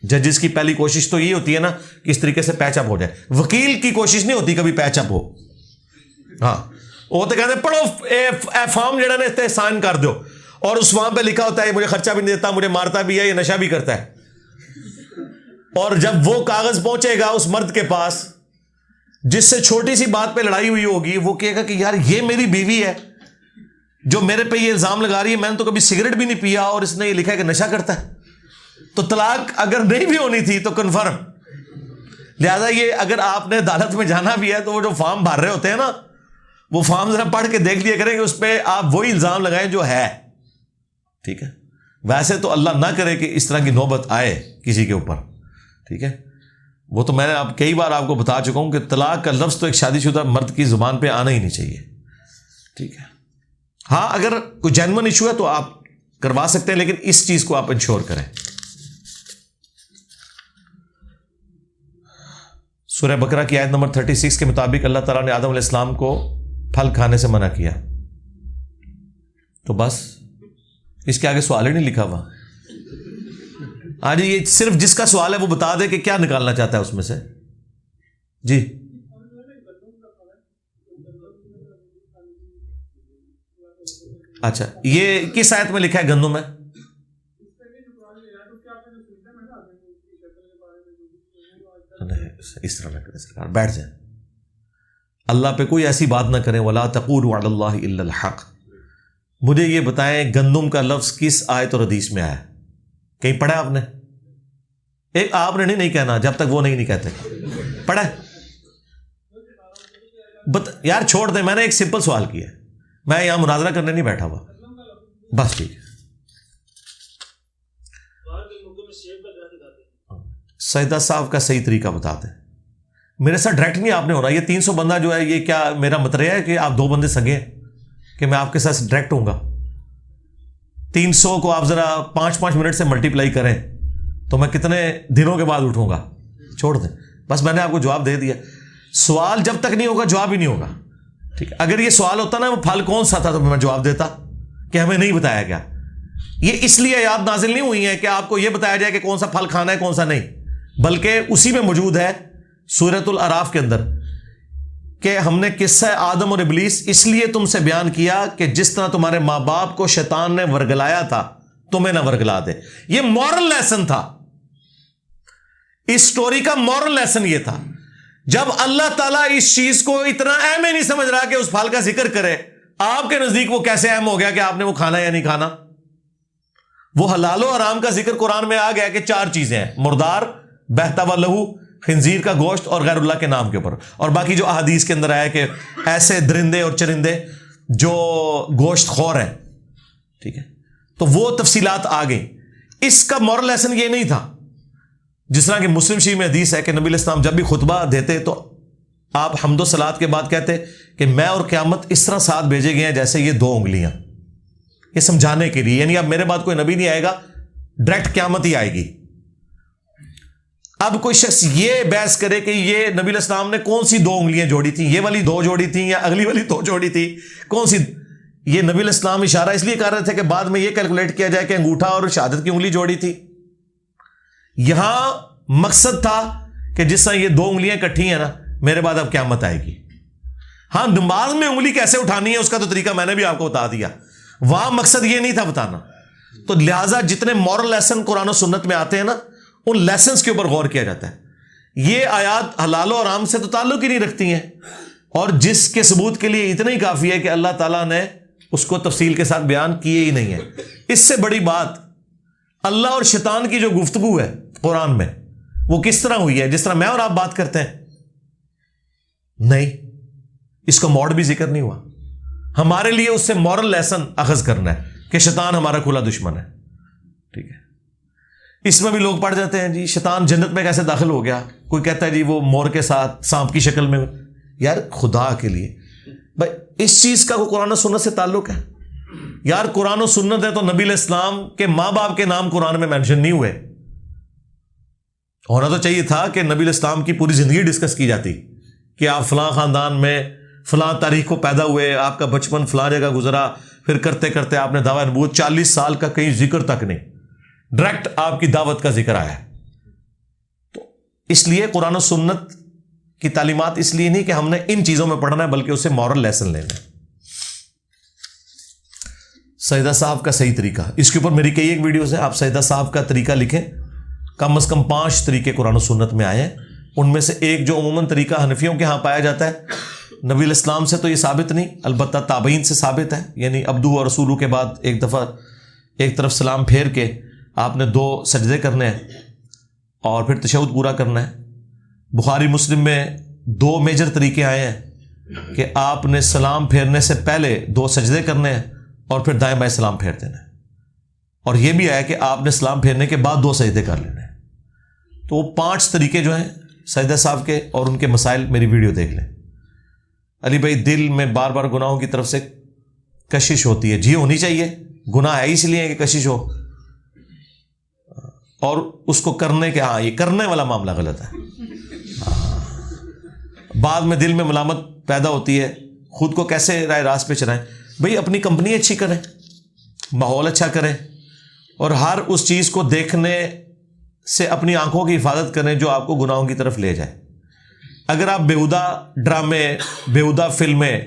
ججز کی پہلی کوشش تو یہ ہوتی ہے نا کہ اس طریقے سے پیچ اپ ہو جائے. وکیل کی کوشش نہیں ہوتی کبھی پیچ اپ ہو. ہاں وہ تو کہتے ہیں پڑھو فارم جڑا نا سائن کر دو، اور اس فارم پہ لکھا ہوتا ہے مجھے خرچہ بھی نہیں دیتا، مجھے مارتا بھی ہے، یہ نشہ بھی کرتا ہے. اور جب وہ کاغذ پہنچے گا اس مرد کے پاس جس سے چھوٹی سی بات پہ لڑائی ہوئی ہوگی، وہ کہے گا کہ یار یہ میری بیوی ہے جو میرے پہ یہ الزام لگا رہی ہے، میں نے تو کبھی سگریٹ بھی نہیں پیا اور اس نے یہ لکھا ہے کہ نشہ کرتا ہے. تو طلاق اگر نہیں بھی ہونی تھی تو کنفرم. لہذا یہ اگر آپ نے عدالت میں جانا بھی ہے تو وہ جو فارم بھر رہے ہوتے ہیں نا، وہ فارم ذرا پڑھ کے دیکھ لیا کریں کہ اس پہ آپ وہی الزام لگائیں جو ہے. ٹھیک ہے. ویسے تو اللہ نہ کرے کہ اس طرح کی نوبت آئے کسی کے اوپر. ٹھیک ہے. وہ تو میں نے آپ کئی بار آپ کو بتا چکا ہوں کہ طلاق کا لفظ تو ایک شادی شدہ مرد کی زبان پہ آنا ہی نہیں چاہیے. ٹھیک ہے. ہاں اگر کوئی جینون ایشو ہے تو آپ کروا سکتے ہیں، لیکن اس چیز کو آپ انشور کریں. سورہ بقرہ کی آیت نمبر 36 کے مطابق اللہ تعالیٰ نے آدم علیہ السلام کو پھل کھانے سے منع کیا. تو بس اس کے آگے سوال ہی نہیں لکھا ہوا. آج یہ صرف جس کا سوال ہے وہ بتا دے کہ کیا نکالنا چاہتا ہے اس میں سے. جی اچھا یہ کس آیت میں لکھا ہے گندم ہے؟ اس طرح نہ کریں سرکار، بیٹھ جائیں، اللہ پہ کوئی ایسی بات نہ کریں، ولا تقولوا علی اللہ الا الحق۔ مجھے یہ بتائیں گندم کا لفظ کس آیت اور حدیث میں آیا ہے؟ کہیں پڑھا آپ نے؟ ایک آپ نے نہیں کہنا جب تک وہ نہیں کہتے، پڑھا ہے؟ یار چھوڑ دیں، میں نے ایک سمپل سوال کیا ہے، میں یہاں مناظرہ کرنے نہیں بیٹھا ہوا، بس ٹھیک ہے۔ سجدہ صاحب کا صحیح طریقہ بتاتے ہیں، میرے ساتھ ڈائریکٹ نہیں آپ نے ہونا، یہ 300 بندہ جو ہے یہ کیا میرا مطلب ہے کہ آپ 2 بندے سگے ہیں کہ میں آپ کے ساتھ ڈائریکٹ ہوں گا؟ 300 کو آپ ذرا 5 منٹ سے ملٹیپلائی کریں تو میں کتنے دنوں کے بعد اٹھوں گا؟ چھوڑ دیں، بس میں نے آپ کو جواب دے دیا۔ سوال جب تک نہیں ہوگا جواب ہی نہیں ہوگا، ٹھیک ہے؟ اگر یہ سوال ہوتا نا وہ پھل کون سا تھا تو میں جواب دیتا کہ ہمیں نہیں بتایا گیا۔ یہ اس لیے آیات نازل نہیں ہوئی ہیں کہ آپ کو یہ بتایا جائے کہ کون سا پھل کھانا ہے کون سا نہیں، بلکہ اسی میں موجود ہے سورۃ الاعراف کے اندر کہ ہم نے قصہ آدم اور ابلیس اس لیے تم سے بیان کیا کہ جس طرح تمہارے ماں باپ کو شیطان نے ورگلایا تھا تمہیں نہ ورگلا دے۔ یہ مورل لیسن تھا، اس سٹوری کا مورل لیسن یہ تھا۔ جب اللہ تعالیٰ اس چیز کو اتنا اہم ہی نہیں سمجھ رہا کہ اس پھل کا ذکر کرے، آپ کے نزدیک وہ کیسے اہم ہو گیا کہ آپ نے وہ کھانا یا نہیں کھانا؟ وہ حلال و حرام کا ذکر قرآن میں آ گیا کہ 4 چیزیں ہیں، مردار، بہتا ہوا لہو، خنزیر کا گوشت اور غیر اللہ کے نام کے اوپر، اور باقی جو احادیث کے اندر آیا کہ ایسے درندے اور چرندے جو گوشت خور ہیں، ٹھیک ہے؟ تو وہ تفصیلات آ گئی۔ اس کا مورل لیسن یہ نہیں تھا، جس طرح کہ مسلم شریف میں حدیث ہے کہ نبی علیہ السلام جب بھی خطبہ دیتے تو آپ حمد و صلات کے بعد کہتے کہ میں اور قیامت اس طرح ساتھ بھیجے گئے ہیں جیسے یہ 2 انگلیاں، یہ سمجھانے کے لیے، یعنی اب میرے بعد کوئی نبی نہیں آئے گا، ڈائریکٹ قیامت ہی آئے گی۔ اب کوئی شخص یہ بحث کرے کہ یہ نبی علیہ السلام نے کون سی 2 انگلیاں جوڑی تھیں، یہ والی 2 جوڑی تھیں یا اگلی والی 2 جوڑی تھی، کون سی؟ یہ نبی علیہ السلام اشارہ اس لیے کر رہے تھے کہ بعد میں یہ کیلکولیٹ کیا جائے کہ انگوٹھا اور شہادت کی انگلی جوڑی تھی۔ یہاں مقصد تھا کہ جس طرح یہ 2 انگلیاں کٹھی ہیں نا، میرے بعد اب قیامت آئے گی۔ ہاں نماز میں انگلی کیسے اٹھانی ہے اس کا تو طریقہ میں نے بھی آپ کو بتا دیا، وہاں مقصد یہ نہیں تھا بتانا۔ تو لہٰذا جتنے مورل لیسن قرآن و سنت میں آتے ہیں نا، ان لیسنز کے اوپر غور کیا جاتا ہے۔ یہ آیات حلال و حرام سے تو تعلق ہی نہیں رکھتی ہیں، اور جس کے ثبوت کے لیے اتنا ہی کافی ہے کہ اللہ تعالیٰ نے اس کو تفصیل کے ساتھ بیان کیے ہی نہیں ہے۔ اس سے بڑی بات اللہ اور شیطان کی جو گفتگو ہے قرآن میں وہ کس طرح ہوئی ہے؟ جس طرح میں اور آپ بات کرتے ہیں؟ نہیں، اس کا موڈ بھی ذکر نہیں ہوا۔ ہمارے لیے اس سے مورل لیسن اخذ کرنا ہے کہ شیطان ہمارا کھلا دشمن ہے، ٹھیک ہے؟ اس میں بھی لوگ پڑھ جاتے ہیں جی شیطان جنت میں کیسے داخل ہو گیا، کوئی کہتا ہے جی وہ مور کے ساتھ سانپ کی شکل میں۔ یار خدا کے لیے بھائی اس چیز کا کوئی قرآن و سنت سے تعلق ہے؟ یار قرآن و سنت ہے تو نبی علیہ السلام کے ماں باپ کے نام قرآن میں مینشن نہیں ہوئے۔ ہونا تو چاہیے تھا کہ نبی علیہ السلام کی پوری زندگی ڈسکس کی جاتی کہ آپ فلاں خاندان میں فلاں تاریخ کو پیدا ہوئے، آپ کا بچپن فلاں جگہ گزرا، پھر کرتے کرتے آپ نے دعویٰ نبوت 40 سال کا کہیں ذکر تک نہیں، ڈائریکٹ آپ کی دعوت کا ذکر آیا ہے۔ تو اس لیے قرآن و سنت کی تعلیمات اس لیے نہیں کہ ہم نے ان چیزوں میں پڑھنا ہے، بلکہ اسے مورل لیسن لینا ہے۔ سجدہ صاحب کا صحیح طریقہ، اس کے اوپر میری کئی ایک ویڈیوز ہیں، آپ سجدہ صاحب کا طریقہ لکھیں، کم از کم 5 طریقے قرآن و سنت میں آئے ہیں۔ ان میں سے ایک جو عموماً طریقہ حنفیوں کے ہاں پایا جاتا ہے، نبی علیہ السلام سے تو یہ ثابت نہیں، البتہ تابعین سے ثابت ہے، یعنی عبدو و رسولو کے بعد ایک دفعہ ایک طرف سلام پھیر کے آپ نے 2 سجدے کرنے ہیں اور پھر تشہد پورا کرنا ہے۔ بخاری مسلم میں 2 میجر طریقے آئے ہیں کہ آپ نے سلام پھیرنے سے پہلے 2 سجدے کرنے ہیں اور پھر دائیں بائیں سلام پھیر دینا ہے، اور یہ بھی آیا کہ آپ نے سلام پھیرنے کے بعد 2 سجدے کر لینے ہیں۔ تو وہ 5 طریقے جو ہیں سجدہ صاحب کے اور ان کے مسائل میری ویڈیو دیکھ لیں۔ علی بھائی دل میں بار بار گناہوں کی طرف سے کشش ہوتی ہے، جی ہونی چاہیے، گناہ ہے اس لیے کہ کشش ہو، اور اس کو کرنے کے یہ کرنے والا معاملہ غلط ہے۔ بعد میں دل میں ملامت پیدا ہوتی ہے، خود کو کیسے رائے راست پہ چلائیں؟ بھئی اپنی کمپنی اچھی کریں، ماحول اچھا کریں، اور ہر اس چیز کو دیکھنے سے اپنی آنکھوں کی حفاظت کریں جو آپ کو گناہوں کی طرف لے جائے۔ اگر آپ بیہودہ ڈرامے، بیہودہ فلمیں،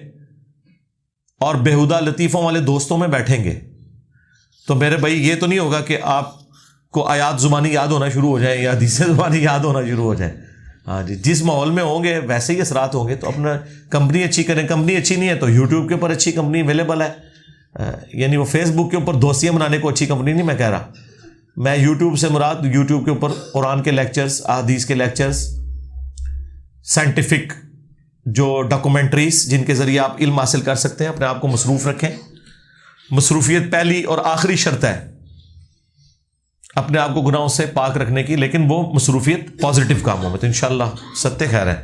اور بیہودہ لطیفوں والے دوستوں میں بیٹھیں گے تو میرے بھائی یہ تو نہیں ہوگا کہ آپ کو آیات زبانی یاد ہونا شروع ہو جائیں یا حدیث زبانی یاد ہونا شروع ہو جائیں. ہاں جی, جس ماحول میں ہوں گے ویسے ہی اثرات ہوں گے. تو اپنا کمپنی اچھی کریں. کمپنی اچھی نہیں ہے تو یوٹیوب کے اوپر اچھی کمپنی اویلیبل ہے. یعنی وہ فیس بک کے اوپر دوستیاں بنانے کو اچھی کمپنی نہیں میں کہہ رہا. میں یوٹیوب سے مراد یوٹیوب کے اوپر قرآن کے لیکچرز, احادیث کے لیکچرز, سائنٹیفک جو ڈاکومنٹریز جن کے ذریعے آپ علم حاصل کر سکتے ہیں. اپنے آپ کو مصروف رکھیں. مصروفیت پہلی اور آخری شرط ہے اپنے آپ کو گناہوں سے پاک رکھنے کی, لیکن وہ مصروفیت پازیٹیو کاموں میں. تو انشاءاللہ ستہ خیر ہے.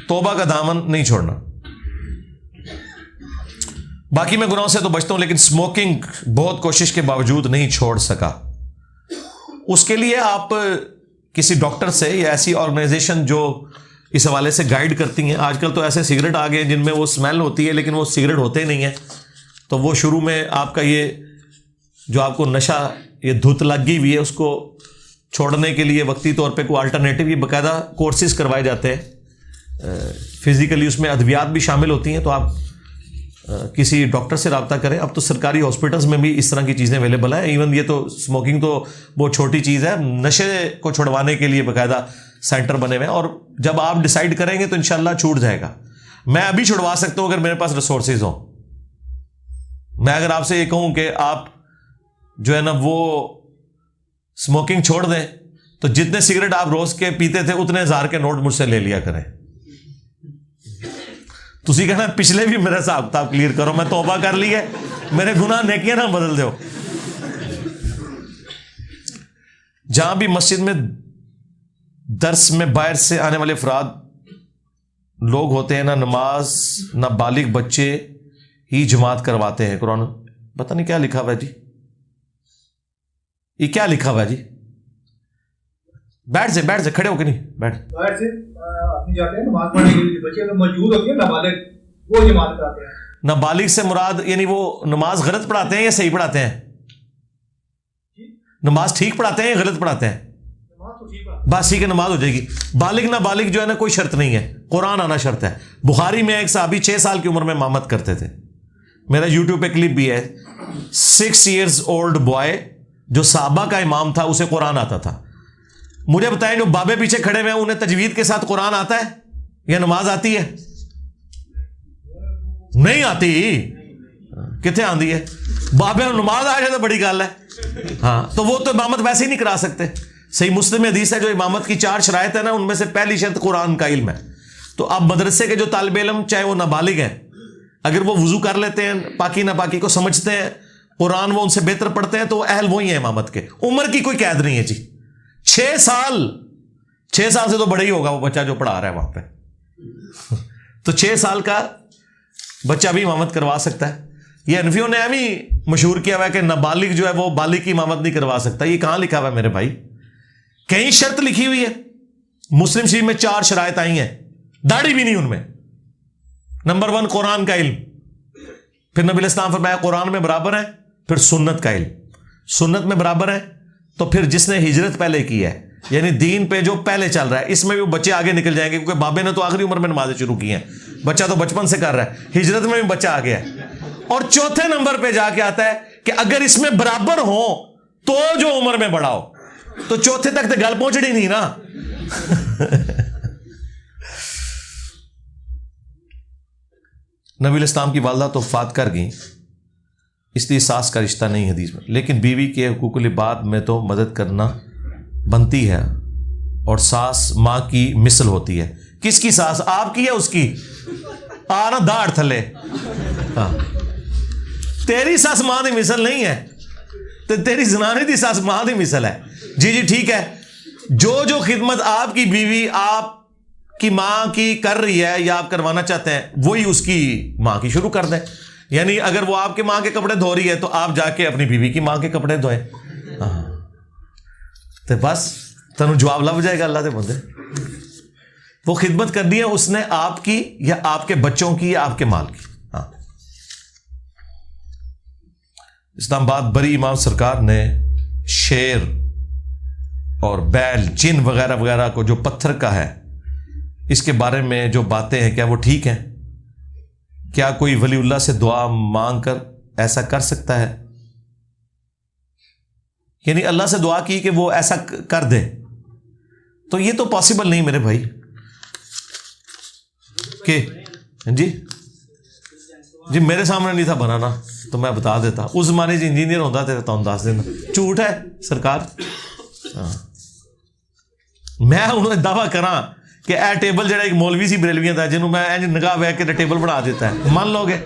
توبہ کا دامن نہیں چھوڑنا. باقی میں گناہوں سے تو بچتا ہوں لیکن اسموکنگ بہت کوشش کے باوجود نہیں چھوڑ سکا. اس کے لیے آپ کسی ڈاکٹر سے یا ایسی آرگنائزیشن جو اس حوالے سے گائیڈ کرتی ہیں. آج کل تو ایسے سگریٹ آ گئے جن میں وہ اسمیل ہوتی ہے لیکن وہ سگریٹ ہوتے نہیں ہیں. تو وہ شروع میں آپ کا یہ جو آپ کو نشہ یہ دھت لگی ہوئی ہے اس کو چھوڑنے کے لیے وقتی طور پہ کوئی الٹرنیٹیو یہ باقاعدہ کورسز کروائے جاتے ہیں. فزیکلی اس میں ادویات بھی شامل ہوتی ہیں. تو آپ کسی ڈاکٹر سے رابطہ کریں. اب تو سرکاری ہاسپٹلس میں بھی اس طرح کی چیزیں اویلیبل ہیں. ایون یہ تو اسموکنگ تو بہت چھوٹی چیز ہے, نشے کو چھڑوانے کے لیے باقاعدہ سینٹر بنے ہوئے ہیں. اور جب آپ ڈیسائیڈ کریں گے تو انشاءاللہ چھوٹ جائے گا. میں ابھی چھڑوا سکتا ہوں اگر میرے پاس ریسورسز ہوں. میں اگر آپ سے یہ کہوں کہ آپ جو ہے نا وہ اسموکنگ چھوڑ دیں تو جتنے سگریٹ آپ روز کے پیتے تھے اتنے 1000 کے نوٹ مجھ سے لے لیا کریں. تسی کہنا پچھلے بھی میرا حساب کتاب کلیئر کرو, میں توبہ کر لی ہے, میرے گناہ نیکیاں نہ بدل دو. جہاں بھی مسجد میں درس میں باہر سے آنے والے افراد لوگ ہوتے ہیں, نہ نماز نہ بالغ بچے ہی جماعت کرواتے ہیں. قرآن پتہ نہیں کیا لکھا ہوا ہے جی, یہ کیا لکھا ہوا ہے جی؟ بیٹھ سے کھڑے ہو کے نہیں بیٹھ سے جاتے ہیں نماز پڑھنے کے لیے. بچے اگر موجود ہوتے ہیں نابالغ وہ جماعت کراتے ہیں. نابالغ سے مراد یعنی وہ نماز غلط پڑھاتے ہیں یا صحیح پڑھاتے ہیں؟ نماز ٹھیک پڑھاتے ہیں یا غلط پڑھاتے ہیں؟ بس ٹھیک ہے, نماز ہو جائے گی. بالغ نابالغ جو ہے نا کوئی شرط نہیں ہے, قرآن آنا شرط ہے. بخاری میں ایک صحابی 6 سال کی عمر میں امامت کرتے تھے. میرا یوٹیوب پہ کلپ بھی ہے. 6 years old boy جو صحابہ کا امام تھا اسے قرآن آتا تھا. مجھے بتائیں جو بابے پیچھے کھڑے ہوئے ہیں انہیں تجوید کے ساتھ قرآن آتا ہے یا نماز آتی ہے؟ نہیں آتی. کتنے آندی ہے؟ بابے نماز آ جائے تو بڑی گل ہے. ہاں تو وہ تو امامت ویسے ہی نہیں کرا سکتے. صحیح مسلم حدیث ہے جو امامت کی 4 شرائط ہے نا ان میں سے پہلی شرط قرآن کا علم ہے. تو اب مدرسے کے جو طالب علم چاہے وہ نابالغ ہیں اگر وہ وضو کر لیتے ہیں, پاکی ناپاکی کو سمجھتے ہیں, قرآن وہ ان سے بہتر پڑھتے ہیں تو وہ اہل وہی ہیں امامت کے. عمر کی کوئی قید نہیں ہے جی. 6 سال سے تو بڑا ہی ہوگا وہ بچہ جو پڑھا رہا ہے وہاں پہ. تو 6 سال کا بچہ بھی امامت کروا سکتا ہے. یہ حنفیوں نے ابھی مشہور کیا ہوا ہے کہ نابالغ جو ہے وہ بالغ کی امامت نہیں کروا سکتا. یہ کہاں لکھا ہوا ہے میرے بھائی؟ کہیں شرط لکھی ہوئی ہے. مسلم شریف میں 4 شرائط آئی ہیں, داڑھی بھی نہیں ان میں. نمبر 1 قرآن کا علم, پھر نبی اسلام فرمایا قرآن میں برابر ہے, پھر سنت کا علم, سنت میں برابر ہے, تو پھر جس نے ہجرت پہلے کی ہے یعنی دین پہ جو پہلے چل رہا ہے. اس میں بھی بچے آگے نکل جائیں گے کیونکہ بابے نے تو آخری عمر میں نمازیں شروع کی ہیں, بچہ تو بچپن سے کر رہا ہے. ہجرت میں بھی بچہ آ گیا ہے. اور چوتھے نمبر پہ جا کے آتا ہے کہ اگر اس میں برابر ہو تو جو عمر میں بڑا ہو. تو چوتھے تک تو گل پہنچنی نہیں نا. نبی الاسلام کی والدہ تو وفات کر گئیں اس لیے ساس کا رشتہ نہیں حدیث میں, لیکن بیوی کے حقوق العباد میں تو مدد کرنا بنتی ہے. اور ساس ماں کی مثل ہوتی ہے. کس کی ساس, آپ کی یا اس کی؟ آنا داڑھ تھلے. ہاں تیری ساس ماں دی مثل نہیں ہے, تو تیری زنانی دی ساس ماں دی مثل ہے. جی ٹھیک ہے, جو خدمت آپ کی بیوی آپ کی ماں کی کر رہی ہے یا آپ کروانا چاہتے ہیں وہی اس کی ماں کی شروع کر دیں. یعنی اگر وہ آپ کے ماں کے کپڑے دھو رہی ہے تو آپ جا کے اپنی بیوی کی ماں کے کپڑے دھوئیں. تو بس تنوں جواب لگ جائے گا اللہ دے بندے. وہ خدمت کرنی ہے اس نے آپ کی یا آپ کے بچوں کی یا آپ کے مال کی. ہاں اسلام آباد بری امام سرکار نے شیر اور بیل جن وغیرہ وغیرہ کو جو پتھر کا ہے اس کے بارے میں جو باتیں ہیں کیا وہ ٹھیک ہیں؟ کیا کوئی ولی اللہ سے دعا مانگ کر ایسا کر سکتا ہے؟ یعنی اللہ سے دعا کی کہ وہ ایسا کر دے، تو یہ تو پاسبل نہیں میرے بھائی کہ جی میرے سامنے نہیں تھا بنانا تو میں بتا دیتا، اس زمانے سے انجینئر ہوتا تھا تو دس دینا، جھوٹ ہے سرکار۔ میں انہوں نے دعویٰ کراں کہ اے ٹیبل جڑا ایک مولوی سی بریلویاں دا جنہوں میں نگاہ بہ کے ٹیبل بنا دیتا ہے، مان لو گے؟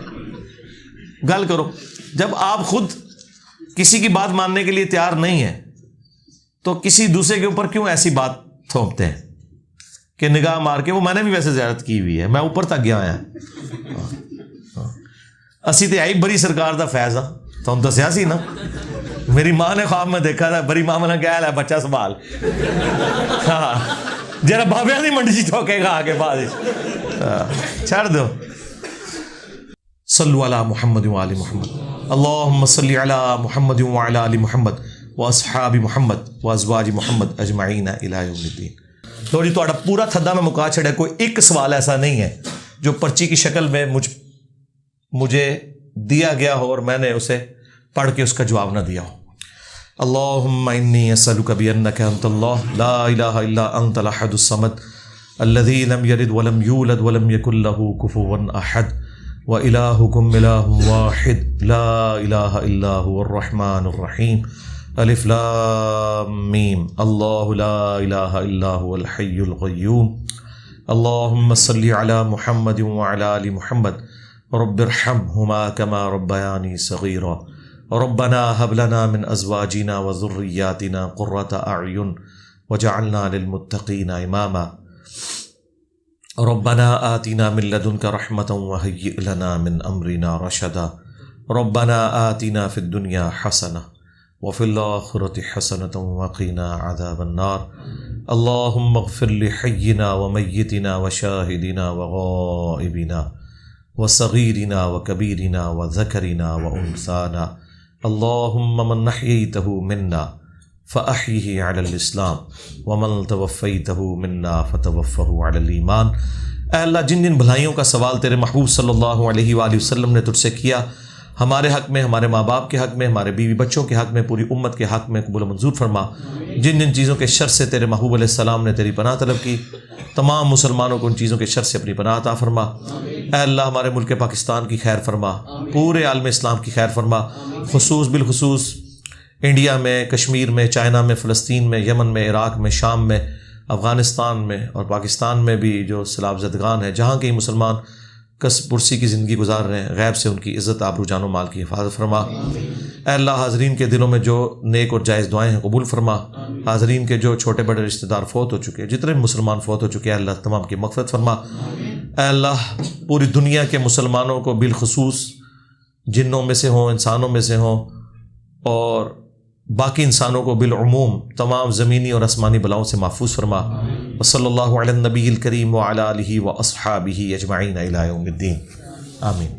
گل کرو، جب آپ خود کسی کی بات ماننے کے لیے تیار نہیں ہے تو کسی دوسرے کے اوپر کیوں ایسی بات تھوپتے ہیں کہ نگاہ مار کے؟ وہ میں نے بھی ویسے زیارت کی ہوئی ہے، میں اوپر تک گیا ہوں۔ اسی تے آئی بری سرکار دا فیض ہاں، تو ہم دسیا سی نا، میری ماں نے خواب میں دیکھا تھا بری ماں نے کہا ہے بچہ سنبھال، ہاں جرا بابیاں دی منڈی چوکے گا آگے بعد چھڑ دو۔ صلو علی محمد وآل محمد، اللہم صلی علی محمد وعلی آل محمد واصحاب محمد وازواج محمد اجمعین الی یوم الدین۔ تو جی تہاڈا پورا تھدا میں مکا چھڑیا، کوئی ایک سوال ایسا نہیں ہے جو پرچی کی شکل میں مجھے دیا گیا ہو اور میں نے اسے پڑھ کے اس کا جواب نہ دیا ہو۔ اللہم انی اسألک بانک انت اللہ لا الہ الا انت الاحد الصمد الذی لم یلد ولم یولد ولم یکن لہ کفوا احد وإلہکم الہ واحد لا الہ الا هو الرحمن الرحیم الف لام میم اللہ لا الہ الا هو الحی القیوم اللہم صلی علی محمد وعلی آل محمد رب ارحمہما کما ربیانی صغیرا ربنا هب لنا من ازواجنا وذریاتنا قرة اعین وجعلنا للمتقین اماما ربنا آتنا من لدنك رحمة وهيئ لنا من امرنا رشدا ربنا آتنا في الدنيا حسنة وفي الآخرة حسنة وقنا عذاب النار اللهم اغفر لحينا وميتنا وشاهدنا وغائبنا وصغيرنا وكبيرنا وذكرنا وأنثانا اللهم من أحييته منا فأحيه على الإسلام ومن توفيته منا فتوفه على الإيمان۔ اے اللہ جن جن بھلائیوں کا سوال تیرے محبوب صلی اللہ علیہ وآلہ وسلم نے تجھ سے کیا، ہمارے حق میں، ہمارے ماں باپ کے حق میں، ہمارے بیوی بچوں کے حق میں، پوری امت کے حق میں قبول و منظور فرما۔ جن جن چیزوں کے شر سے تیرے محبوب علیہ السلام نے تیری پناہ طلب کی، تمام مسلمانوں کو ان چیزوں کے شر سے اپنی پناہ عطا فرما۔ اے اللہ ہمارے ملک پاکستان کی خیر فرما، پورے عالم اسلام کی خیر فرما، بالخصوص انڈیا میں، کشمیر میں، چائنا میں، فلسطین میں، یمن میں، عراق میں، شام میں، افغانستان میں اور پاکستان میں بھی جو سیلاب زدگان ہیں، جہاں کئی مسلمان کس پرسی کی زندگی گزار رہے ہیں، غیب سے ان کی عزت آبرو جان و مال کی حفاظت فرما۔ اے اللہ حاضرین کے دلوں میں جو نیک اور جائز دعائیں ہیں قبول فرما۔ حاضرین کے جو چھوٹے بڑے رشتہ دار فوت ہو چکے، جتنے مسلمان فوت ہو چکے، اے اللہ تمام کی مغفرت فرما۔ اے اللہ پوری دنیا کے مسلمانوں کو بالخصوص جنوں میں سے ہوں، انسانوں میں سے ہوں، اور باقی انسانوں کو بالعموم تمام زمینی اور آسمانی بلاؤں سے محفوظ فرما۔ وصلی اللہ علی النبی الکریم وعلی آلہ واصحابہ اجمعین الی یوم الدین، آمین۔